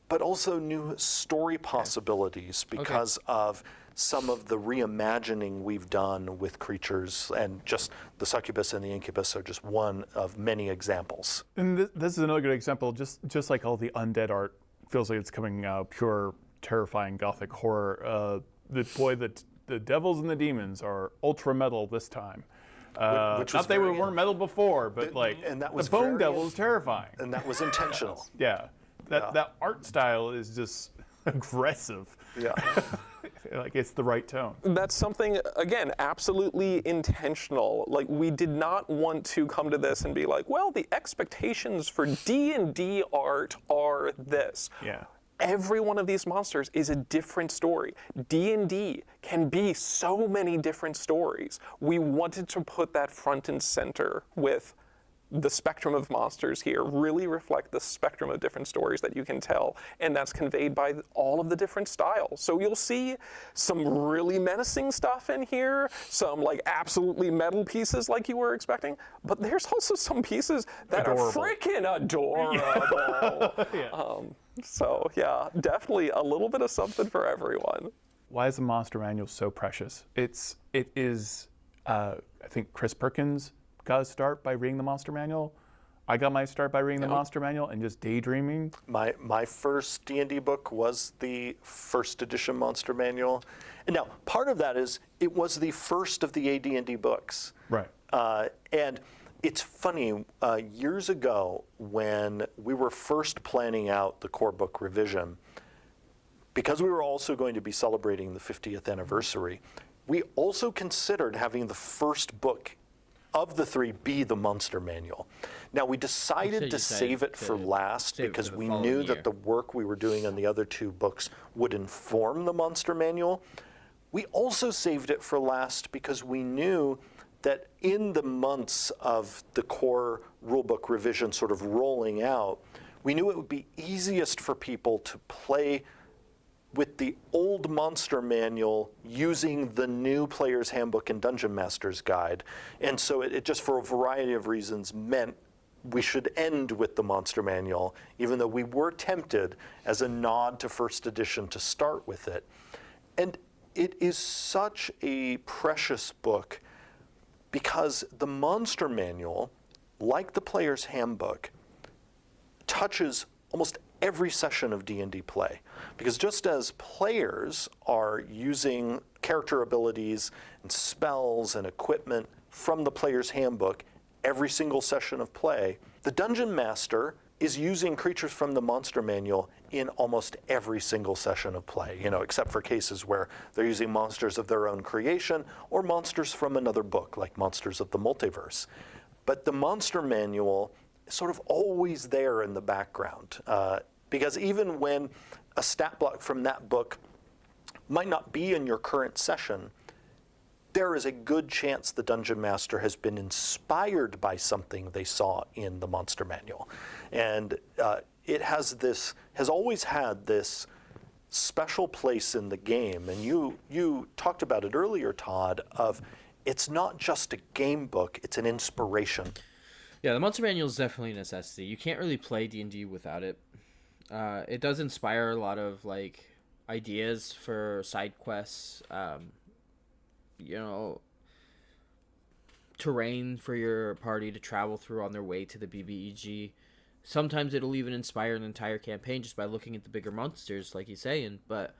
but also new story possibilities because of some of the reimagining we've done with creatures, and just the succubus and the incubus are just one of many examples. And this is another good example, just like all the undead art feels like it's coming pure, terrifying gothic horror. The devils and the demons are ultra metal this time. Which was Not they very- weren't metal before, but and that was the bone very- devil is terrifying. And that was intentional. Yeah, that art style is just aggressive. Yeah. Like it's the right tone. That's something, again, absolutely intentional. Like, we did not want to come to this and be like, well, the expectations for D&D art are this. Yeah. Every one of these monsters is a different story. D&D can be so many different stories. We wanted to put that front and center with the spectrum of monsters here, really reflect the spectrum of different stories that you can tell, and that's conveyed by all of the different styles. So you'll see some really menacing stuff in here, some like absolutely metal pieces like you were expecting, but there's also some pieces that Adorable. are freaking adorable. So yeah, definitely a little bit of something for everyone. Why is the monster manual so precious? It is. I think Chris Perkins got a start by reading the monster manual. I got my start by reading the monster manual and just daydreaming. My first D&D book was the first edition monster manual. And now, part of that is it was the first of the AD&D books. Right. And it's funny, years ago when we were first planning out the core book revision, because we were also going to be celebrating the 50th anniversary, we also considered having the first book of the three be the monster manual. Now, we decided to save it for last because we knew that the work we were doing on the other two books would inform the monster manual. We also saved it for last because we knew that in the months of the core rulebook revision sort of rolling out, we knew it would be easiest for people to play with the old monster manual using the new Player's Handbook and Dungeon Master's Guide. And so it just, for a variety of reasons, meant we should end with the monster manual, even though we were tempted as a nod to first edition to start with it. And it is such a precious book because the monster manual, like the Player's Handbook, touches almost every session of D&D play. Because just as players are using character abilities and spells and equipment from the Player's Handbook every single session of play, the Dungeon Master is using creatures from the monster manual in almost every single session of play, except for cases where they're using monsters of their own creation or monsters from another book, like Monsters of the Multiverse. But the monster manual is sort of always there in the background, because even when a stat block from that book might not be in your current session, there is a good chance the Dungeon Master has been inspired by something they saw in the monster manual. And it has always had this special place in the game. And you talked about it earlier, Todd, of it's not just a game book, it's an inspiration. Yeah, the monster manual is definitely a necessity. You can't really play D&D without it. It does inspire a lot of ideas for side quests, terrain for your party to travel through on their way to the BBEG. Sometimes it'll even inspire an entire campaign just by looking at the bigger monsters, like he's saying. But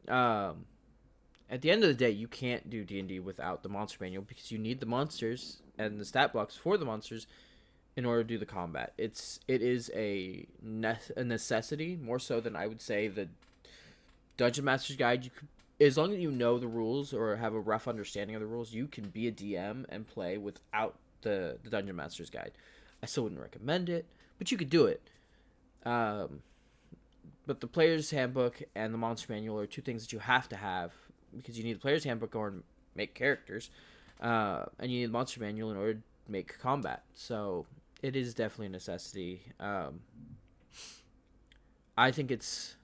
at the end of the day, you can't do D&D without the monster manual because you need the monsters and the stat blocks for the monsters in order to do the combat. It is a necessity, more so than I would say the Dungeon Master's Guide. You could as long as you know the rules or have a rough understanding of the rules, you can be a DM and play without the Dungeon Master's Guide. I still wouldn't recommend it, but you could do it. But the Player's Handbook and the Monster Manual are two things that you have to have, because you need the Player's Handbook in order to make characters, and you need the Monster Manual in order to make combat. So it is definitely a necessity. I think it's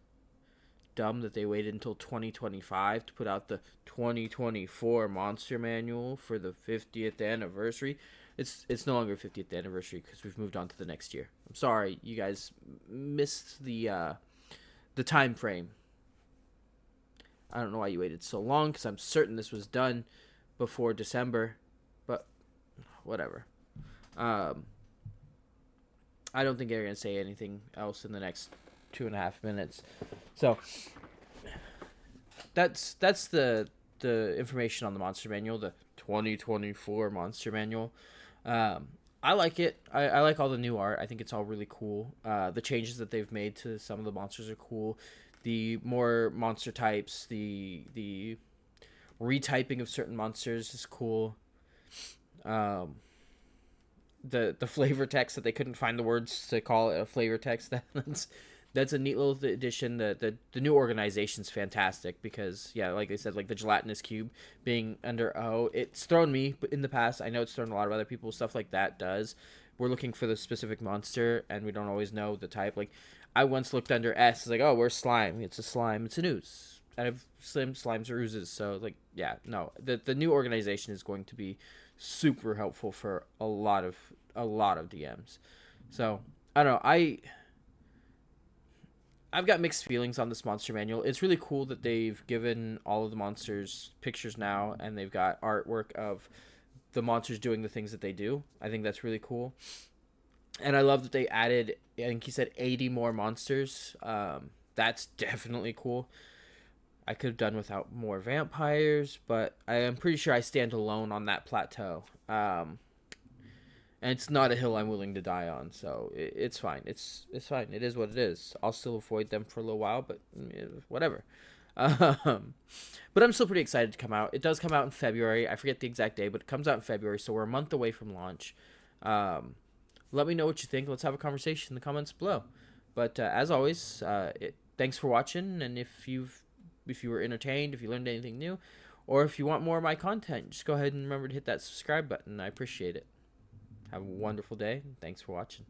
dumb that they waited until 2025 to put out the 2024 Monster Manual for the 50th anniversary. It's no longer 50th anniversary because we've moved on to the next year. I'm sorry, you guys missed the time frame. I don't know why you waited so long, because I'm certain this was done before December, but whatever. I don't think they're gonna say anything else in the next 2.5 minutes. So that's the information on the Monster Manual, the 2024 Monster Manual. I like it. I like all the new art. I think it's all really cool. The changes that they've made to some of the monsters are cool. The more monster types, the retyping of certain monsters is cool. The flavor text that they couldn't find the words to call it a flavor text, that's a neat little addition. The new organization's fantastic because, yeah, like they said, like the gelatinous cube being under O, it's thrown me in the past. I know it's thrown a lot of other people. Stuff like that does. We're looking for the specific monster, and we don't always know the type. Like, I once looked under S, it's like, oh, where's slime? It's a slime. It's an ooze. I have slimes or oozes. So, like, yeah, no. The new organization is going to be super helpful for a lot of DMs. So, I don't know. I've got mixed feelings on this Monster Manual. It's really cool that they've given all of the monsters pictures now, and they've got artwork of the monsters doing the things that they do. I think that's really cool. And I love that they added, I think he said 80 more monsters. That's definitely cool. I could have done without more vampires, but I am pretty sure I stand alone on that plateau. And it's not a hill I'm willing to die on, so it's fine. It's fine. It is what it is. I'll still avoid them for a little while, but whatever. But I'm still pretty excited to come out. It does come out in February. I forget the exact day, but it comes out in February, so we're a month away from launch. Let me know what you think. Let's have a conversation in the comments below. But as always, thanks for watching, and if you were entertained, if you learned anything new, or if you want more of my content, just go ahead and remember to hit that subscribe button. I appreciate it. Have a wonderful day. Thanks for watching.